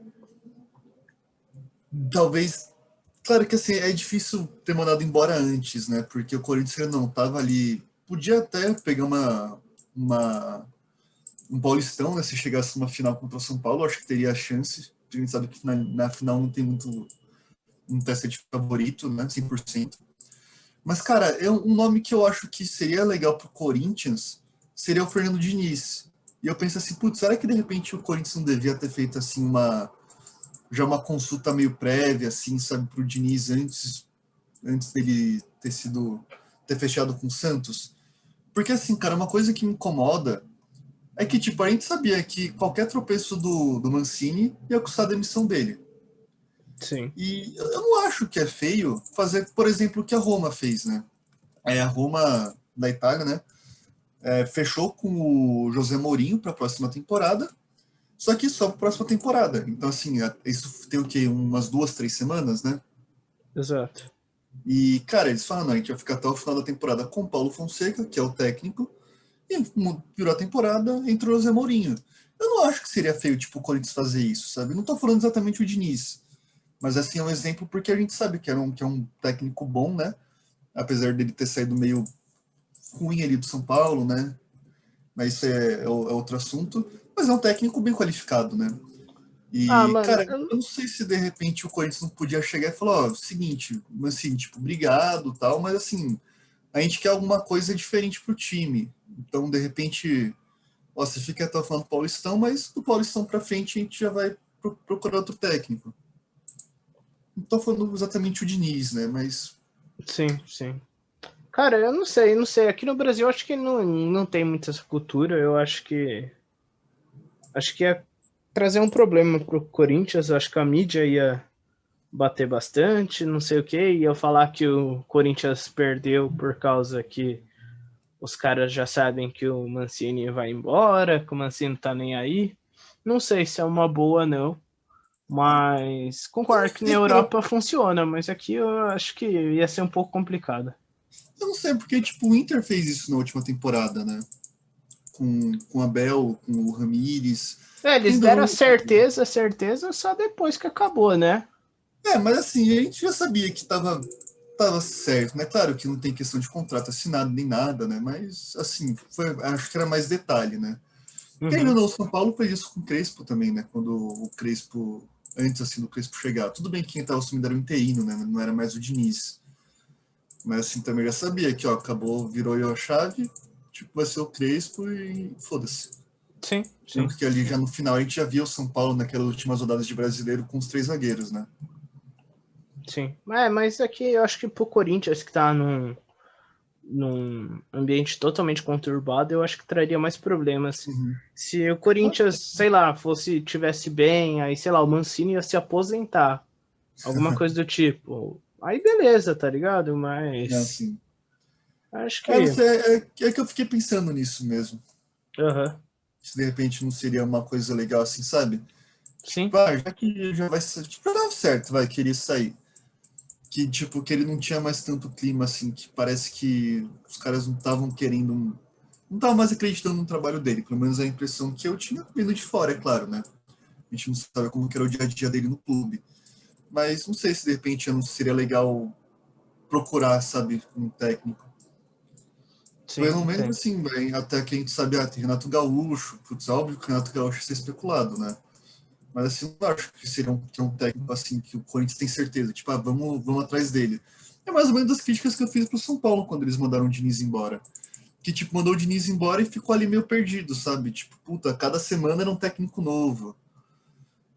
talvez. Claro que assim, é difícil ter mandado embora antes, né? Porque o Corinthians não tava ali. Podia até pegar um Paulistão, né? Se chegasse uma final contra o São Paulo, acho que teria a chance. A gente sabe que na final não tem muito um teste de favorito, né? 100%. Mas, cara, um nome que eu acho que seria legal pro Corinthians seria o Fernando Diniz. E eu penso assim, putz, será que de repente o Corinthians não devia ter feito assim uma consulta meio prévia, assim, sabe, pro Diniz antes dele ter fechado com o Santos? Porque assim, cara, uma coisa que me incomoda é que, tipo, a gente sabia que qualquer tropeço do Mancini ia custar a demissão dele. Sim. E eu não acho que é feio fazer, por exemplo, o que a Roma fez, né? A Roma da Itália, né? Fechou com o José Mourinho para a próxima temporada, só que só para a próxima temporada. Então, assim, isso tem o quê? Umas 2, 3 semanas, né? Exato. E, cara, eles falam, não, a gente vai ficar até o final da temporada com o Paulo Fonseca, que é o técnico, e virou a temporada entre o José Mourinho. Eu não acho que seria feio, tipo, o Corinthians fazer isso, sabe? Não tô falando exatamente o Diniz, mas, assim, é um exemplo porque a gente sabe que é um técnico bom, né? Apesar dele ter saído meio ruim ali do São Paulo, né? Mas isso é outro assunto. Mas é um técnico bem qualificado, né? Ah, E, mano, cara, eu não sei se de repente o Corinthians não podia chegar e falar, ó, seguinte, assim, tipo, obrigado, tal, mas assim, a gente quer alguma coisa diferente pro time. Então, de repente, ó, você fica até falando Paulistão, mas do Paulistão pra frente a gente já vai procurar outro técnico. Não tô falando exatamente o Diniz, né? Mas. sim, sim. Cara, eu não sei, não sei. Aqui no Brasil eu acho que não tem muita essa cultura. Eu acho que ia trazer um problema pro Corinthians. Eu acho que a mídia ia bater bastante, não sei o que, ia falar que o Corinthians perdeu por causa que os caras já sabem que o Mancini vai embora, que o Mancini tá nem aí. Não sei se é uma boa, não. Mas Eu não concordo que na sei, cara. Europa funciona, mas aqui eu acho que ia ser um pouco complicado. Eu não sei, porque, tipo, o Inter fez isso na última temporada, né? Com o Abel, com o Ramires. Eles Querendo ou deram a não, certeza só depois que acabou, né? mas assim, a gente já sabia que tava certo, né? Claro que não tem questão de contrato assinado nem nada, né? Mas, assim, acho que era mais detalhe, né? Querendo ou Uhum. não, o São Paulo fez isso com o Crespo também, né? Quando o Crespo, antes assim do Crespo chegar. Tudo bem que quem estava assumindo era o interino, né? Não era mais o Diniz. Mas, assim, também já sabia que, ó, acabou, virou a chave, tipo, vai ser o Crespo e foda-se. Sim, sim, Tanto que ali já no final a gente já viu o São Paulo naquelas últimas rodadas de brasileiro com os 3 zagueiros, né? sim. Mas aqui eu acho que pro Corinthians que tá num ambiente totalmente conturbado, eu acho que traria mais problemas. Uhum. Se o Corinthians, sei lá, tivesse bem, aí, sei lá, o Mancini ia se aposentar, alguma coisa do tipo. Aí beleza, tá ligado? Não, Mas assim, acho não que. sei, é que eu fiquei pensando nisso mesmo. Aham. Se de repente não seria uma coisa legal assim, sabe? Sim, Tipo, já que já vai ser. Tipo, já dava certo, vai querer sair. Que, tipo, que ele não tinha mais tanto clima, assim, que parece que os caras não estavam querendo. Não estavam mais acreditando no trabalho dele. Pelo menos a impressão que eu tinha vindo de fora, é claro, né? A gente não sabe como que era o dia a dia dele no clube. Mas não sei se de repente não seria legal procurar, sabe, um técnico. sim, Pelo menos entendo. assim, velho, até que a gente sabe, tem Renato Gaúcho, putz, óbvio que o Renato Gaúcho ia ser especulado, né? Mas assim, eu não acho que seria que é um técnico assim, que o Corinthians tem certeza, tipo, vamos atrás dele. É mais ou menos as críticas que eu fiz pro São Paulo quando eles mandaram o Diniz embora. Que, tipo, mandou o Diniz embora e ficou ali meio perdido, sabe? Tipo, puta, cada semana era um técnico novo.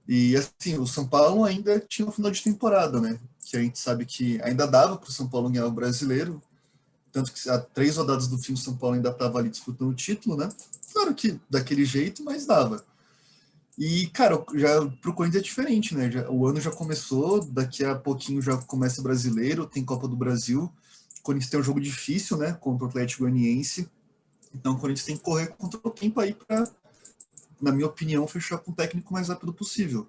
E assim, o São Paulo ainda tinha um final de temporada, né? Que a gente sabe que ainda dava para o São Paulo ganhar o brasileiro, tanto que há 3 rodadas do fim o São Paulo ainda estava ali disputando o título, né? Claro que daquele jeito, mas dava. E, cara, já pro Corinthians é diferente, né? O ano já começou, daqui a pouquinho já começa o brasileiro, tem Copa do Brasil. O Corinthians tem um jogo difícil, né? Contra o Atlético Goianiense. Então o Corinthians tem que correr contra o tempo aí para, na minha opinião, fechar com o técnico o mais rápido possível.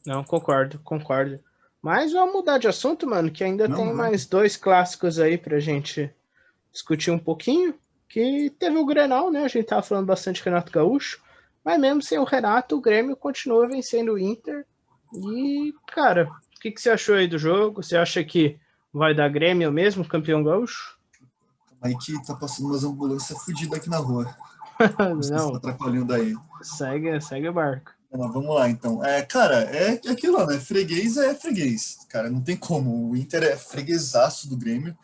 Não, concordo, concordo. Mas vamos mudar de assunto, mano, que ainda Não, tem vamos. mais dois clássicos aí pra gente discutir um pouquinho. Que teve o Grenal, né? A gente tava falando bastante de Renato Gaúcho. Mas mesmo sem o Renato, o Grêmio continua vencendo o Inter. E, cara, o que você achou aí do jogo? Você acha que vai dar Grêmio mesmo, campeão gaúcho? Aí que tá passando umas ambulâncias fodidas aqui na rua. Não sei se tá Não, atrapalhando aí. segue o barco. Mas vamos lá, então. Cara, é aquilo lá, né? Freguês é freguês. Cara, não tem como. O Inter é freguesaço do Grêmio.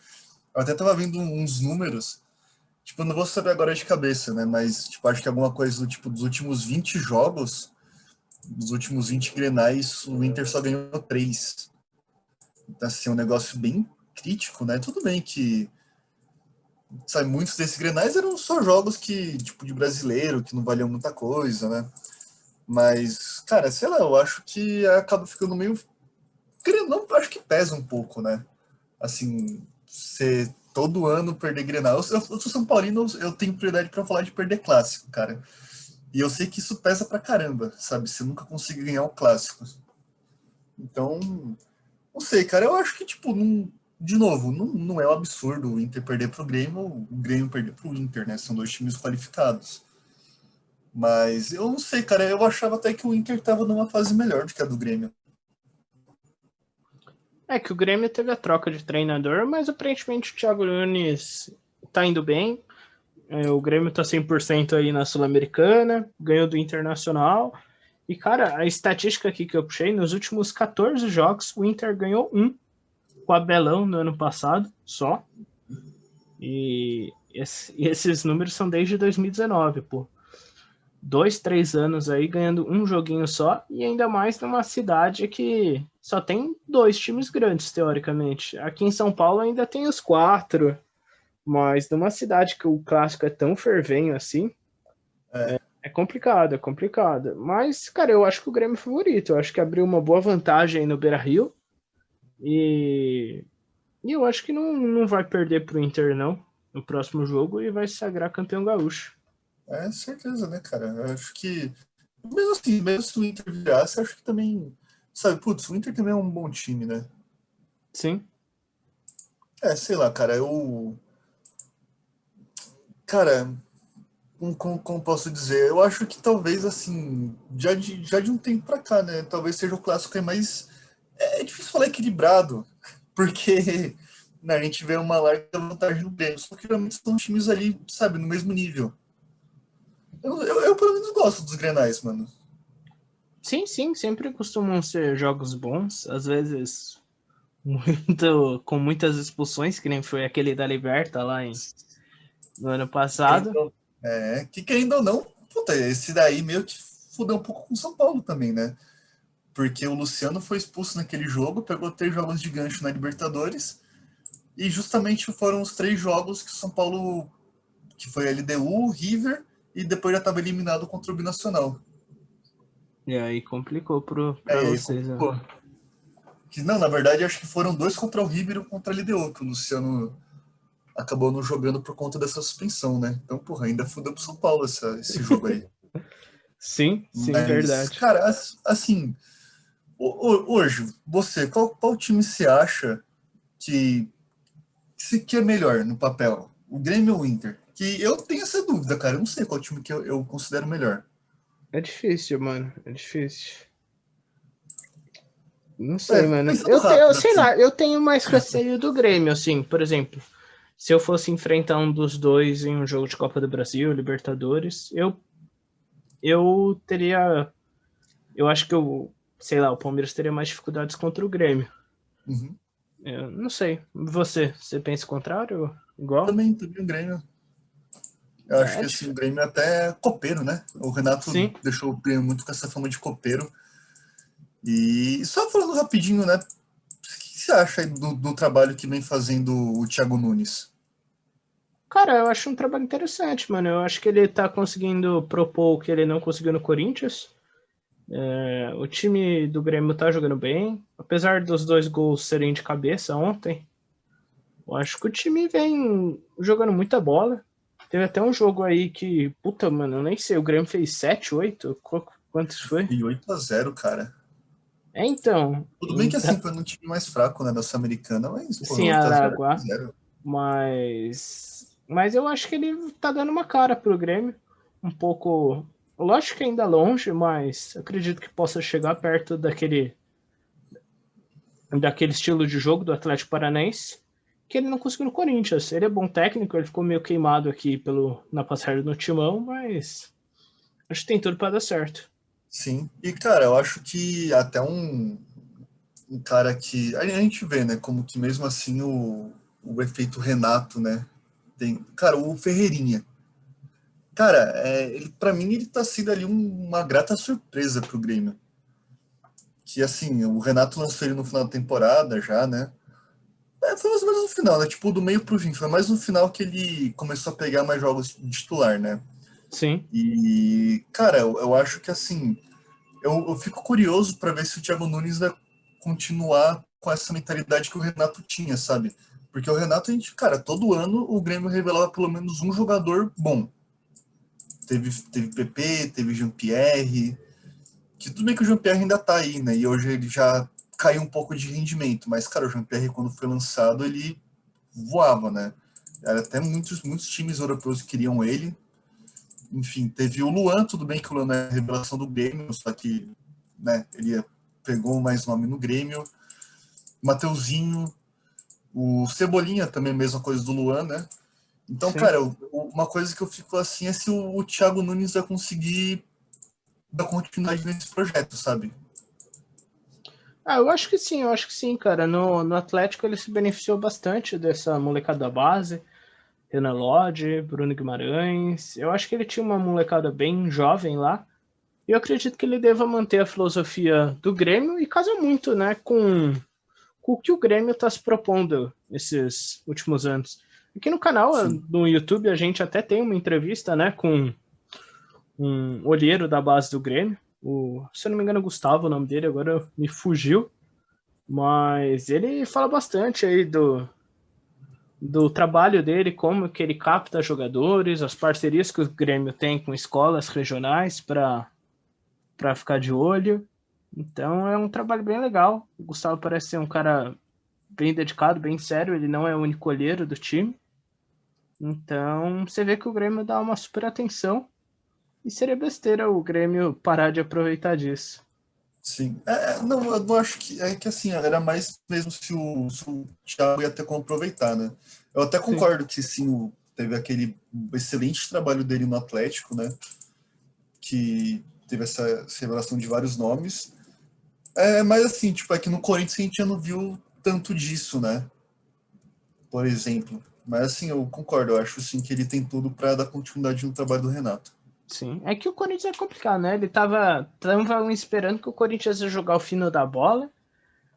Eu até tava vendo uns números. Tipo, eu não vou saber agora de cabeça, né? Mas, tipo, acho que alguma coisa do tipo, dos últimos 20 jogos, dos últimos 20 grenais, o Inter só ganhou 3. Então, assim, é um negócio bem crítico, né? Tudo bem que, sabe, muitos desses grenais eram só jogos que, tipo, de brasileiro, que não valiam muita coisa, né? Mas, cara, sei lá, eu acho que acaba ficando meio. Não, acho que pesa um pouco, né? Assim, você todo ano perder Grenal. Eu sou São Paulino, eu tenho prioridade para falar de perder clássico, cara. E eu sei que isso pesa pra caramba, sabe? Você nunca consegue ganhar o clássico. Então, não sei, cara. Eu acho que, tipo, de novo, não é um absurdo o Inter perder pro Grêmio, o Grêmio perder pro Inter, né? São dois times qualificados. Mas eu não sei, cara. Eu achava até que o Inter tava numa fase melhor do que a do Grêmio. É que o Grêmio teve a troca de treinador, mas aparentemente o Thiago Nunes tá indo bem. O Grêmio tá 100% aí na Sul-Americana, ganhou do Internacional. E, cara, a estatística aqui que eu puxei, nos últimos 14 jogos, o Inter ganhou um com o Abelão no ano passado, só. E esses números são desde 2019, pô. 2, 3 anos aí ganhando um joguinho só, e ainda mais numa cidade que só tem dois times grandes, teoricamente. Aqui em São Paulo ainda tem os quatro, mas numa cidade que o clássico é tão fervenho assim, É, é complicado, é complicado. Mas, cara, eu acho que o Grêmio é favorito. Eu acho que abriu uma boa vantagem no Beira-Rio. E, e eu acho que não vai perder pro Inter, não, no próximo jogo, e vai se sagrar campeão gaúcho. certeza, né, cara? Eu acho que, mesmo assim, mesmo se o Inter virasse, eu acho que também, sabe, putz, o Inter também é um bom time, né? Sim. Sei lá, cara, cara, como posso dizer? Eu acho que talvez, assim, já de um tempo pra cá, né? Talvez seja o clássico aí mais. É difícil falar equilibrado, porque né, a gente vê uma larga vantagem no Grêmio, só que realmente são times ali, sabe, no mesmo nível. Eu pelo menos gosto dos Grenais, mano. Sim, sim, sempre costumam ser jogos bons, às vezes muito, com muitas expulsões, que nem foi aquele da Liberta lá no ano passado. Que querendo ou não, puta, esse daí meio que fudeu um pouco com o São Paulo também, né? Porque o Luciano foi expulso naquele jogo, pegou 3 jogos de gancho na Libertadores, e justamente foram os 3 jogos que o São Paulo, que foi LDU, River, e depois já estava eliminado contra o Binacional. E aí complicou pra E aí vocês, né? complicou. Que, não, na verdade, acho que foram 2 contra o River e um contra a LDU, que o Luciano acabou não jogando por conta dessa suspensão, né? Então, porra, ainda fudeu pro São Paulo esse jogo aí. Sim, sim, Mas, verdade. cara, assim, hoje, você, qual time você acha que, que é melhor no papel? O Grêmio ou o Inter? Que eu tenho essa dúvida, cara. Eu não sei qual time que eu considero melhor. É difícil, mano. É difícil. Não sei, mano. Pensando rápido Sei aqui. lá, eu tenho mais receio do Grêmio, assim, por exemplo. Se eu fosse enfrentar um dos dois em um jogo de Copa do Brasil, Libertadores, eu teria. Eu acho que sei lá, o Palmeiras teria mais dificuldades contra o Grêmio. Uhum. Eu não sei. Você pensa o contrário? Igual? Também o Grêmio. Eu acho É, que assim, o Grêmio é até copeiro, né? O Renato sim, deixou o Grêmio muito com essa fama de copeiro. E só falando rapidinho, né? O que você acha aí do trabalho que vem fazendo o Thiago Nunes? Cara, eu acho um trabalho interessante, mano. Eu acho que ele tá conseguindo propor o que ele não conseguiu no Corinthians. O time do Grêmio tá jogando bem. Apesar dos 2 gols serem de cabeça ontem, eu acho que o time vem jogando muita bola. Teve até um jogo aí que, puta, mano, eu nem sei, o Grêmio fez 7, 8? Quantos foi? E 8-0, cara. Então, Tudo bem que assim, foi num time mais fraco, né, da Sul-Americana, mas, pô, sim, 8-0 é Aragua, 0. mas eu acho que ele tá dando uma cara pro Grêmio, um pouco, lógico que ainda longe, mas acredito que possa chegar perto daquele estilo de jogo do Atlético Paranaense, que ele não conseguiu no Corinthians. Ele é bom técnico, ele ficou meio queimado aqui na passagem no Timão, mas acho que tem tudo para dar certo. Sim. E, cara, eu acho que até um cara que. A gente vê, né, como que mesmo assim o efeito Renato, né? Tem. Cara, o Ferreirinha. Cara, ele, pra mim, ele tá sendo ali uma grata surpresa pro Grêmio. Que assim, o Renato lançou ele no final da temporada já, né? Foi mais ou menos no final, né? Tipo, do meio pro fim. Foi mais no final que ele começou a pegar mais jogos de titular, né? Sim. E, cara, eu acho que assim, eu fico curioso para ver se o Thiago Nunes vai continuar com essa mentalidade que o Renato tinha, sabe? Porque o Renato, a gente, cara, todo ano o Grêmio revelava pelo menos um jogador bom. Teve PP, teve Jean-Pierre, que tudo bem que o Jean-Pierre ainda tá aí, né? E hoje ele já caiu um pouco de rendimento, mas, cara, o Jean-Pierre, quando foi lançado, ele voava, né? Era até muitos times europeus queriam ele. Enfim, teve o Luan, tudo bem que o Luan é a revelação do Grêmio, só que, né, ele pegou mais nome no Grêmio. Mateuzinho, o Cebolinha também, mesma coisa do Luan, né? Então, Sim. cara, uma coisa que eu fico assim é se o Thiago Nunes vai conseguir dar continuidade nesse projeto, sabe? Eu acho que sim, cara. No Atlético ele se beneficiou bastante dessa molecada da base. Renan Lodge, Bruno Guimarães. Eu acho que ele tinha uma molecada bem jovem lá. E eu acredito que ele deva manter a filosofia do Grêmio e casa muito, né, com o que o Grêmio está se propondo esses últimos anos. Aqui no canal, Sim. no YouTube, a gente até tem uma entrevista, né, com um olheiro da base do Grêmio. Se eu não me engano, Gustavo, o nome dele, agora me fugiu. Mas ele fala bastante aí do trabalho dele, como que ele capta jogadores, as parcerias que o Grêmio tem com escolas regionais para ficar de olho. Então é um trabalho bem legal. O Gustavo parece ser um cara bem dedicado, bem sério. Ele não é o único olheiro do time. Então você vê que o Grêmio dá uma super atenção. E seria besteira o Grêmio parar de aproveitar disso. Sim. Não, eu não acho que. É que assim, era mais mesmo se o Thiago ia ter como aproveitar, né? Eu até Sim. concordo que sim, teve aquele excelente trabalho dele no Atlético, né? Que teve essa revelação de vários nomes. Mas assim, tipo, é que no Corinthians a gente já não viu tanto disso, né? Por exemplo. Mas assim, eu concordo, eu acho sim que ele tem tudo para dar continuidade no trabalho do Renato. Sim. É que o Corinthians é complicado, né? Ele tava esperando que o Corinthians ia jogar o fino da bola.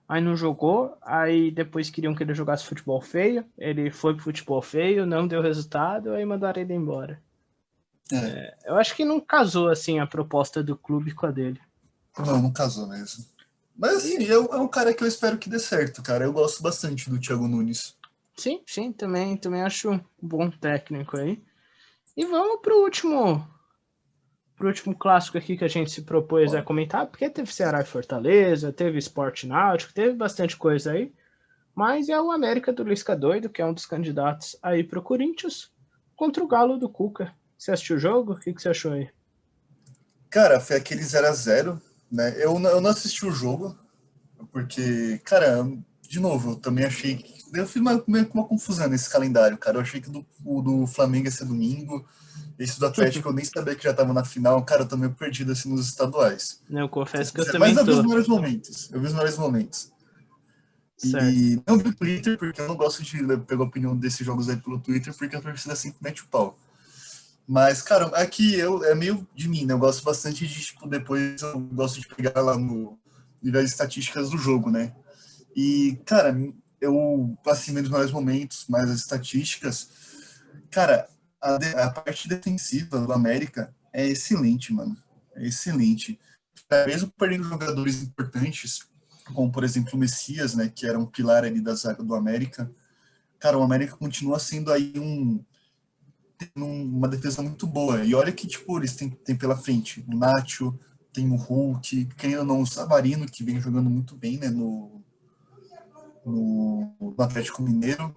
Aí não jogou, aí depois queriam que ele jogasse futebol feio. Ele foi pro futebol feio, não deu resultado, aí mandaram ele embora. É, Eu acho que não casou assim a proposta do clube com a dele. não casou mesmo. Mas assim, E é um cara que eu espero que dê certo, cara. Eu gosto bastante do Thiago Nunes. sim, também acho um bom técnico aí. E vamos pro último clássico aqui que a gente se propôs a Bora. comentar, porque teve Ceará e Fortaleza, teve Esporte Náutico, teve bastante coisa aí. Mas é o América do Lisca Doido, que é um dos candidatos aí pro Corinthians, contra o Galo do Cuca. Você assistiu o jogo? O que você achou aí? Cara, foi aquele 0-0, né? Eu não assisti o jogo, porque, cara, de novo, eu também achei que. Eu fiz meio que uma confusão nesse calendário, cara. Eu achei que o do Flamengo ia ser domingo, esse do Atlético eu nem sabia que já tava na final. Cara, eu tô meio perdido assim nos estaduais. Eu confesso que eu Mas também eu vi os tô. melhores momentos. Eu vi os melhores momentos. Certo. E não vi o Twitter, porque eu não gosto de pegar a opinião desses jogos aí pelo Twitter, porque a torcida sempre mete o pau. Mas, cara, é meio de mim, né? Eu gosto bastante de, tipo, depois eu gosto de pegar lá ver as estatísticas do jogo, né? E, cara, eu, assim, vendo os melhores momentos, mais as estatísticas, cara, a parte defensiva do América é excelente, mano. É excelente. Mesmo perdendo jogadores importantes, como, por exemplo, o Messias, né, que era um pilar ali da zaga do América, cara, o América continua sendo aí uma defesa muito boa. E olha que, tipo, eles têm pela frente o Nacho, tem o Hulk, quem ou não, o Savarino, que vem jogando muito bem, né, no Atlético Mineiro.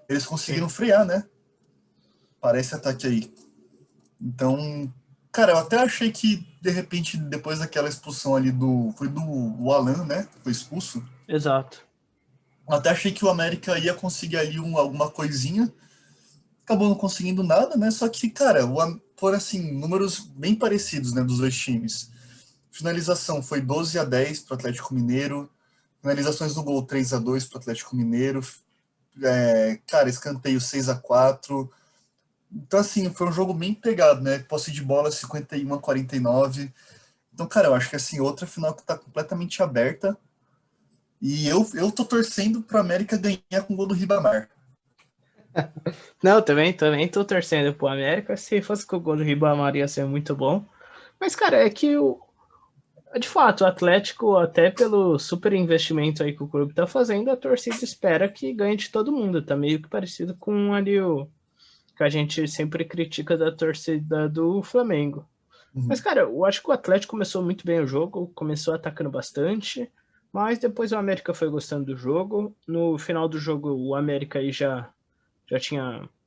Eles conseguiram Sim. frear, né? Para esse ataque aí. Então, cara, eu até achei que, de repente, depois daquela expulsão ali foi do Alan, né? Que foi expulso. Exato. Eu até achei que o América ia conseguir ali alguma coisinha. Acabou não conseguindo nada, né? Só que, cara, foram assim, números bem parecidos, né? Dos dois times. Finalização foi 12-10 para o Atlético Mineiro. Finalizações no gol 3-2 para o Atlético Mineiro. Cara, escanteio 6-4. Então, assim, foi um jogo bem pegado, né? Posse de bola 51-49. Então, cara, eu acho que assim, outra final que tá completamente aberta. E eu tô torcendo pro América ganhar com o gol do Ribamar. Não, também tô torcendo pro América. Se fosse com o gol do Ribamar ia ser muito bom. Mas, cara, é que de fato, o Atlético, até pelo super investimento aí que o clube tá fazendo, a torcida espera que ganhe de todo mundo. Tá meio que parecido com ali o que a gente sempre critica da torcida do Flamengo. Mas, Uhum. cara, eu acho que o Atlético começou muito bem o jogo, começou atacando bastante, mas depois o América foi gostando do jogo. No final do jogo, o América aí já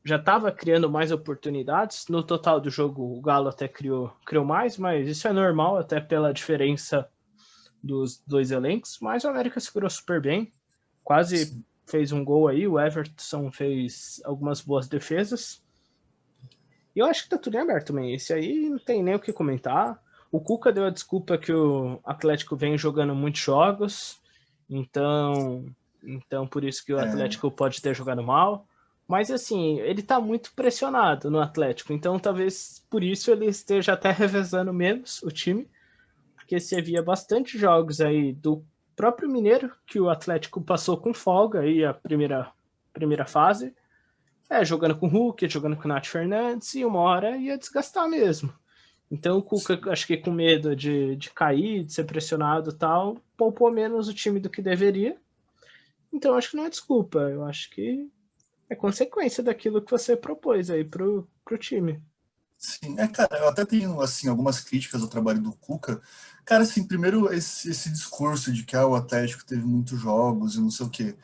estava criando mais oportunidades. No total do jogo, o Galo até criou mais, mas isso é normal, até pela diferença dos dois elencos. Mas o América segurou super bem, quase Sim. fez um gol aí. O Everton fez algumas boas defesas. E eu acho que tá tudo em aberto também. Esse aí não tem nem o que comentar. O Cuca deu a desculpa que o Atlético vem jogando muitos jogos, então por isso que o É, Atlético pode ter jogado mal. Mas assim, ele tá muito pressionado no Atlético, então talvez por isso ele esteja até revezando menos o time, porque você via bastante jogos aí do próprio Mineiro, que o Atlético passou com folga aí a primeira fase, jogando com o Hulk, jogando com o Nath Fernandes, e uma hora ia desgastar mesmo. Então o Cuca, acho que com medo de cair, de ser pressionado e tal, poupou menos o time do que deveria. Então acho que não é desculpa, eu acho que é consequência daquilo que você propôs aí pro time. sim, cara, eu até tenho assim, algumas críticas ao trabalho do Cuca. Cara, assim, primeiro esse discurso de que o Atlético teve muitos jogos e não sei o quê.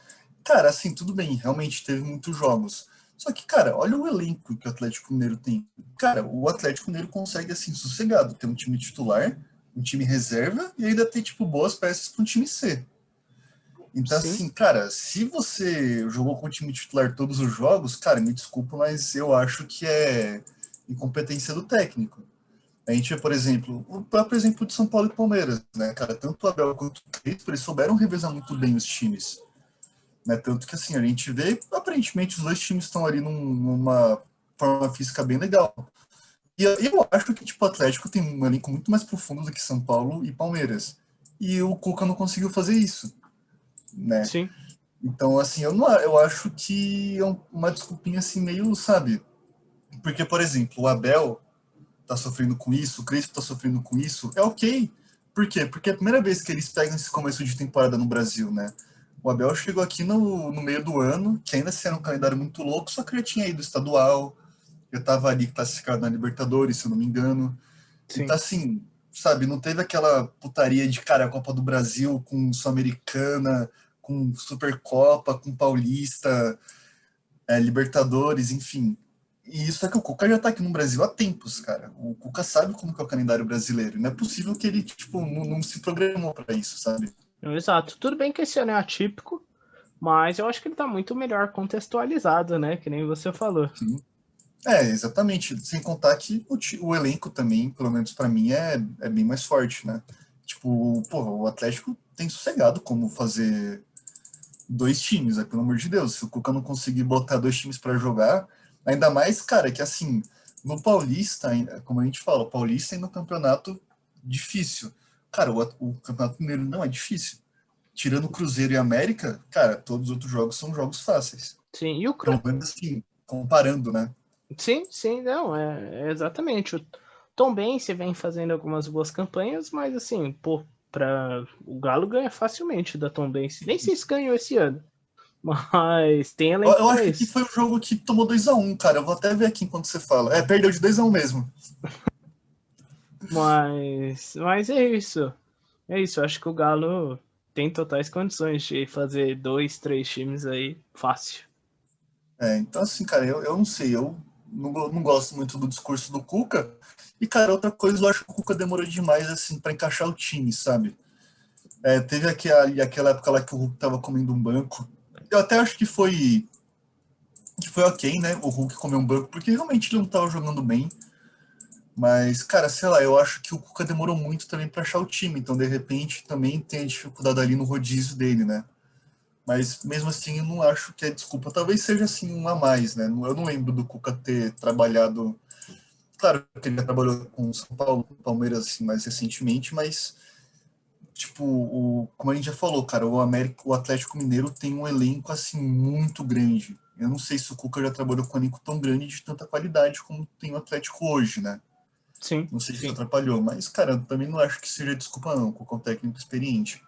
Cara, assim, tudo bem, realmente teve muitos jogos. Só que, cara, olha o elenco que o Atlético Mineiro tem. Cara, o Atlético Mineiro consegue, assim, sossegado, ter um time titular, um time reserva e ainda ter, tipo, boas peças para um time C. Então, Sim, assim, cara, se você jogou com o time titular todos os jogos, cara, me desculpa, mas eu acho que é incompetência do técnico. A gente vê, por exemplo, o próprio exemplo de São Paulo e Palmeiras, né, cara? Tanto o Abel quanto o Crespo, eles souberam revezar muito bem os times. Né? Tanto que assim, a gente vê, aparentemente, os dois times estão ali numa forma física bem legal. E eu acho que tipo, o Atlético tem um elenco muito mais profundo do que São Paulo e Palmeiras. E o Cuca não conseguiu fazer isso. Né? sim. Então, assim, eu acho que é uma desculpinha assim, meio, sabe? Porque, por exemplo, o Abel tá sofrendo com isso, o Crespo tá sofrendo com isso, é ok. Por quê? Porque é a primeira vez que eles pegam esse começo de temporada no Brasil, né? O Abel chegou aqui no meio do ano, que ainda assim era um calendário muito louco, só que já tinha ido estadual, já estava ali classificado na Libertadores, se eu não me engano. Então, Sim. assim, sabe, não teve aquela putaria de, cara, a Copa do Brasil com Sul-Americana, com Supercopa, com Paulista, Libertadores, enfim. E isso é que o Cuca já tá aqui no Brasil há tempos, cara. O Cuca sabe como que é o calendário brasileiro. Não é possível que ele, tipo, não se programou para isso, sabe? Exato. Tudo bem que esse ano é atípico, mas eu acho que ele tá muito melhor contextualizado, né? Que nem você falou. Sim. Exatamente. Sem contar que o elenco também, pelo menos para mim, é bem mais forte, né? Tipo, porra, o Atlético tem sossegado como fazer dois times, né? Pelo amor de Deus. Se o Cuca não conseguir botar dois times para jogar, ainda mais, cara, que assim, no Paulista, como a gente fala, o Paulista ainda é um campeonato difícil. cara, o Campeonato Mineiro não é difícil. Tirando o Cruzeiro e América, cara, todos os outros jogos são jogos fáceis. Sim, e o Pelo menos assim, comparando, né? Sim, não, é exatamente. O Tombense vem fazendo algumas boas campanhas, mas assim, pô, o Galo ganha facilmente da Tombense. Nem sei se ganhou esse ano, mas tem elenco Eu pra acho que isso. foi o jogo que tomou 2-1, cara. Eu vou até ver aqui enquanto você fala. Perdeu de 2-1 mesmo. Mas é isso. É isso, eu acho que o Galo tem totais condições de fazer 2, 3 times aí fácil. Então, assim, cara, eu não sei. Eu não gosto muito do discurso do Cuca. E, cara, outra coisa, eu acho que o Cuca demorou demais, assim, pra encaixar o time, sabe? Teve aquela época lá que o Hulk tava comendo um banco. Eu até acho que foi ok, né? O Hulk comer um banco, porque realmente ele não tava jogando bem. Mas, cara, sei lá, eu acho que o Cuca demorou muito também pra achar o time. Então, de repente, também tem a dificuldade ali no rodízio dele, né? Mas mesmo assim, eu não acho que é desculpa. Talvez seja assim um a mais, né? Eu não lembro do Cuca ter trabalhado. Claro que ele já trabalhou com o São Paulo, com o Palmeiras, assim, mais recentemente, mas, tipo, como a gente já falou, cara, o Atlético Mineiro tem um elenco, assim, muito grande. Eu não sei se o Cuca já trabalhou com um elenco tão grande de tanta qualidade como tem o Atlético hoje, né? Sim, Não sei se isso sim. atrapalhou, mas, cara, eu também não acho que seja desculpa, não, com o técnico experiente.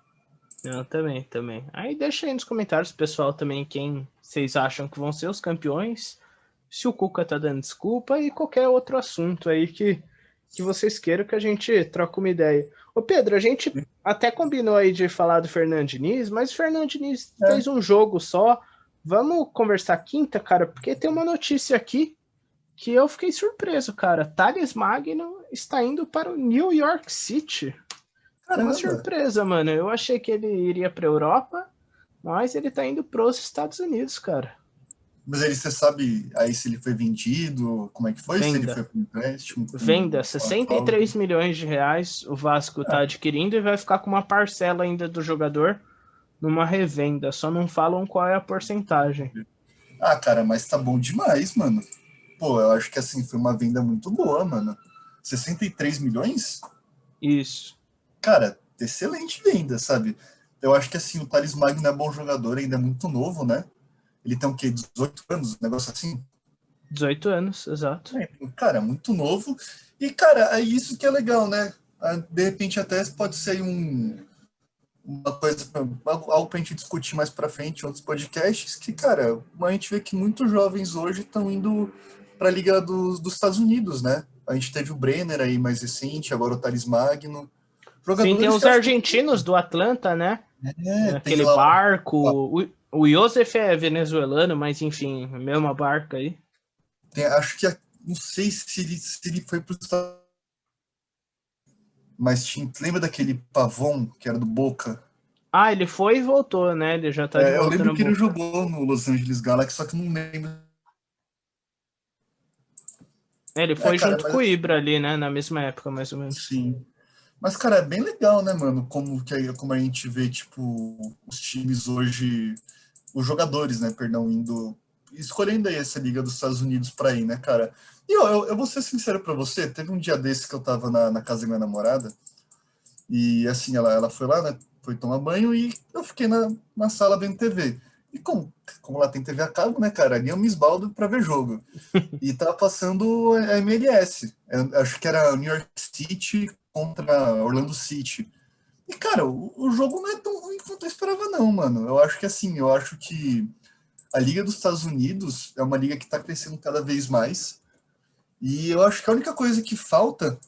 Eu também. Aí deixa aí nos comentários, pessoal, também quem vocês acham que vão ser os campeões, se o Cuca tá dando desculpa e qualquer outro assunto aí que vocês queiram que a gente troque uma ideia. Ô Pedro, a gente até combinou aí de falar do Fernando Diniz, mas o Fernando Diniz É, fez um jogo só. Vamos conversar quinta, cara, porque tem uma notícia aqui que eu fiquei surpreso, cara. Thales Magno está indo para o New York City. Foi uma caramba. surpresa, mano. Eu achei que ele iria para Europa, mas ele tá indo para os Estados Unidos, cara. Mas aí você sabe aí se ele foi vendido, como é que foi? Se ele Venda. foi para empréstimo Venda, com a 63 cláusula. milhões de reais o Vasco tá Ah, adquirindo e vai ficar com uma parcela ainda do jogador numa revenda. Só não falam qual é a porcentagem. cara, mas tá bom demais, mano. Pô, eu acho que assim, foi uma venda muito boa, mano. 63 milhões? Isso. Cara, excelente venda, sabe? Eu acho que assim, o Thales Magno é bom jogador, ainda é muito novo, né? Ele tem o quê? 18 anos, um negócio assim? 18 anos, exato. Cara, muito novo. E, cara, é isso que é legal, né? De repente até pode ser uma coisa, algo pra gente discutir mais pra frente em outros podcasts, que, cara, a gente vê que muitos jovens hoje estão indo pra Liga dos Estados Unidos, né? A gente teve o Brenner aí mais recente, agora o Thales Magno. Sim, tem Jogadores que os eu acho que argentinos do Atlanta, né? tem Aquele lá barco. O Josef é venezuelano, mas enfim, a mesma barca aí. acho que não sei se ele foi para os Estados Unidos, mas lembra daquele Pavon que era do Boca? Ah, ele foi e voltou, né? Ele já tá de Eu volta lembro no que ele Boca. jogou no Los Angeles Galaxy, só que eu não lembro. Ele foi Cara, junto mas com o Ibra ali, né? Na mesma época, mais ou menos. sim. Mas, cara, é bem legal, né, mano? Como a gente vê, tipo, os times hoje, os jogadores, né, perdão, escolhendo aí essa Liga dos Estados Unidos pra ir, né, cara? E eu vou ser sincero pra você, teve um dia desse que eu tava na casa da minha namorada, e assim, ela foi lá, né, foi tomar banho, e eu fiquei na sala vendo TV. E como lá tem TV a cabo, né, cara, ali eu me esbaldo pra ver jogo. E tava passando a MLS. Eu acho que era New York City contra Orlando City. E, cara, o jogo não é tão ruim quanto eu esperava, não, mano. Eu acho que assim, eu acho que a Liga dos Estados Unidos é uma liga que tá crescendo cada vez mais. E eu acho que a única coisa que falta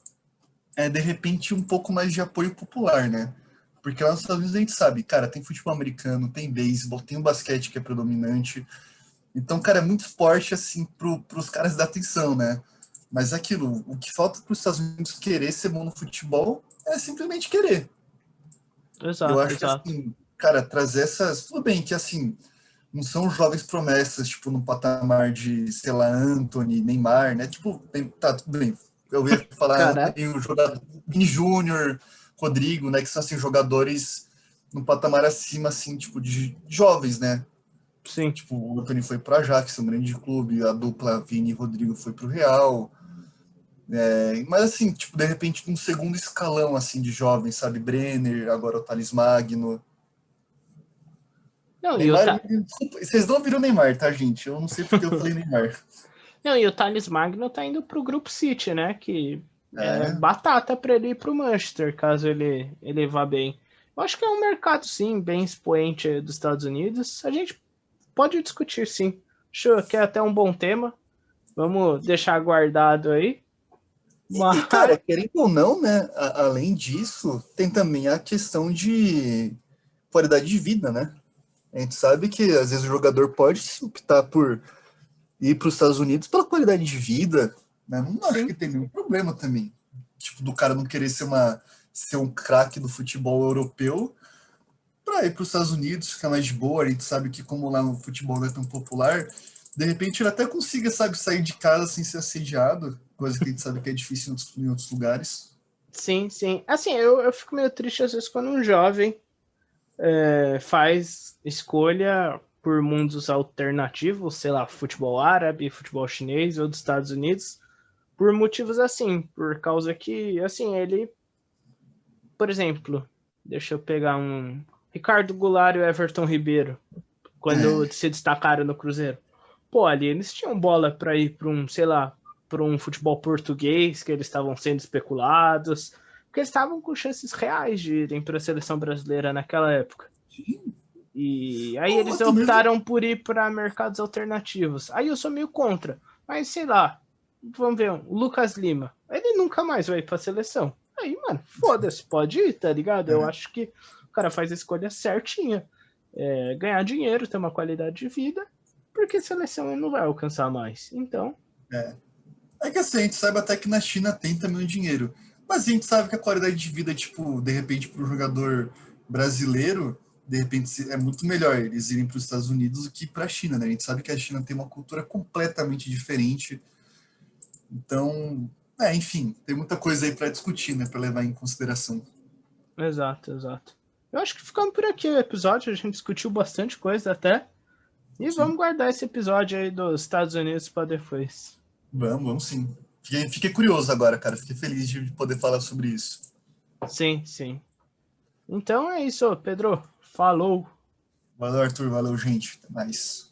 é, de repente, um pouco mais de apoio popular, né? Porque lá nos Estados Unidos a gente sabe, cara, tem futebol americano, tem beisebol, tem o basquete que é predominante. Então, cara, é muito forte, assim, pros caras da atenção, né? Mas aquilo, o que falta para os Estados Unidos querer ser bom no futebol é simplesmente querer. Eu Exato, acho que, exato. assim, cara, trazer essas. Tudo bem que, assim, não são jovens promessas, tipo, no patamar de, sei lá, Anthony, Neymar, né? Tipo, tá, tudo bem. Eu ia falar, Caraca. tem o jogador Vini Júnior, Rodrigo, né? Que são, assim, jogadores no patamar acima, assim, tipo, de jovens, né? Sim. Tipo, o Anthony foi para o Ajax, um grande clube, a dupla Vini e Rodrigo foi para o Real. Mas assim, tipo, de repente um segundo escalão assim de jovens, sabe? Brenner, agora o Thales Magno. Não, e o, Neymar, desculpa, vocês não viram Neymar, tá, gente? Eu não sei porque eu falei Neymar. não, e o Thales Magno tá indo pro Grupo City, né? Que é É, batata para ele ir pro Manchester, caso ele vá bem. Eu acho que é um mercado, sim, bem expoente dos Estados Unidos. A gente pode discutir, sim. Acho que é até um bom tema. Vamos deixar guardado aí. cara, Mas, querendo ou não, né? Além disso, tem também a questão de qualidade de vida, né? A gente sabe que às vezes o jogador pode optar por ir para os Estados Unidos pela qualidade de vida, né? Não acho que sim, tem nenhum problema também. Tipo, do cara não querer ser um craque do futebol europeu para ir para os Estados Unidos, ficar mais de boa. A gente sabe que, como lá no futebol não é tão popular, de repente ele até consiga, sabe, sair de casa sem ser assediado, coisa que a gente sabe que é difícil em outros lugares. sim, sim. Assim, eu fico meio triste às vezes quando um jovem faz escolha por mundos alternativos, sei lá, futebol árabe, futebol chinês ou dos Estados Unidos, por motivos assim, por causa que, assim, ele, por exemplo, deixa eu pegar um Ricardo Goulart e o Everton Ribeiro, quando É, se destacaram no Cruzeiro. Pô, ali eles tinham bola para ir para um, sei lá, para um futebol português, que eles estavam sendo especulados, porque eles estavam com chances reais de irem para a seleção brasileira naquela época. E aí ou eles até mesmo. optaram por ir para mercados alternativos. Aí eu sou meio contra, mas sei lá, vamos ver, o Lucas Lima, ele nunca mais vai para a seleção. Aí, mano, foda-se, pode ir, tá ligado? Eu É, acho que o cara faz a escolha certinha. Ganhar dinheiro, ter uma qualidade de vida, porque seleção ele não vai alcançar mais. Então, é. É que assim, a gente sabe até que na China tem também o dinheiro. Mas a gente sabe que a qualidade de vida, tipo, de repente, para o jogador brasileiro, de repente é muito melhor eles irem para os Estados Unidos do que para a China, né? A gente sabe que a China tem uma cultura completamente diferente. Então, enfim, tem muita coisa aí para discutir, né? Para levar em consideração. exato, exato. Eu acho que ficamos por aqui o episódio, a gente discutiu bastante coisa até. E vamos Sim. guardar esse episódio aí dos Estados Unidos para depois. Vamos sim. Fiquei curioso agora, cara. Fiquei feliz de poder falar sobre isso. Sim, sim. Então é isso, Pedro. Falou. Valeu, Arthur. Valeu, gente. Até mais.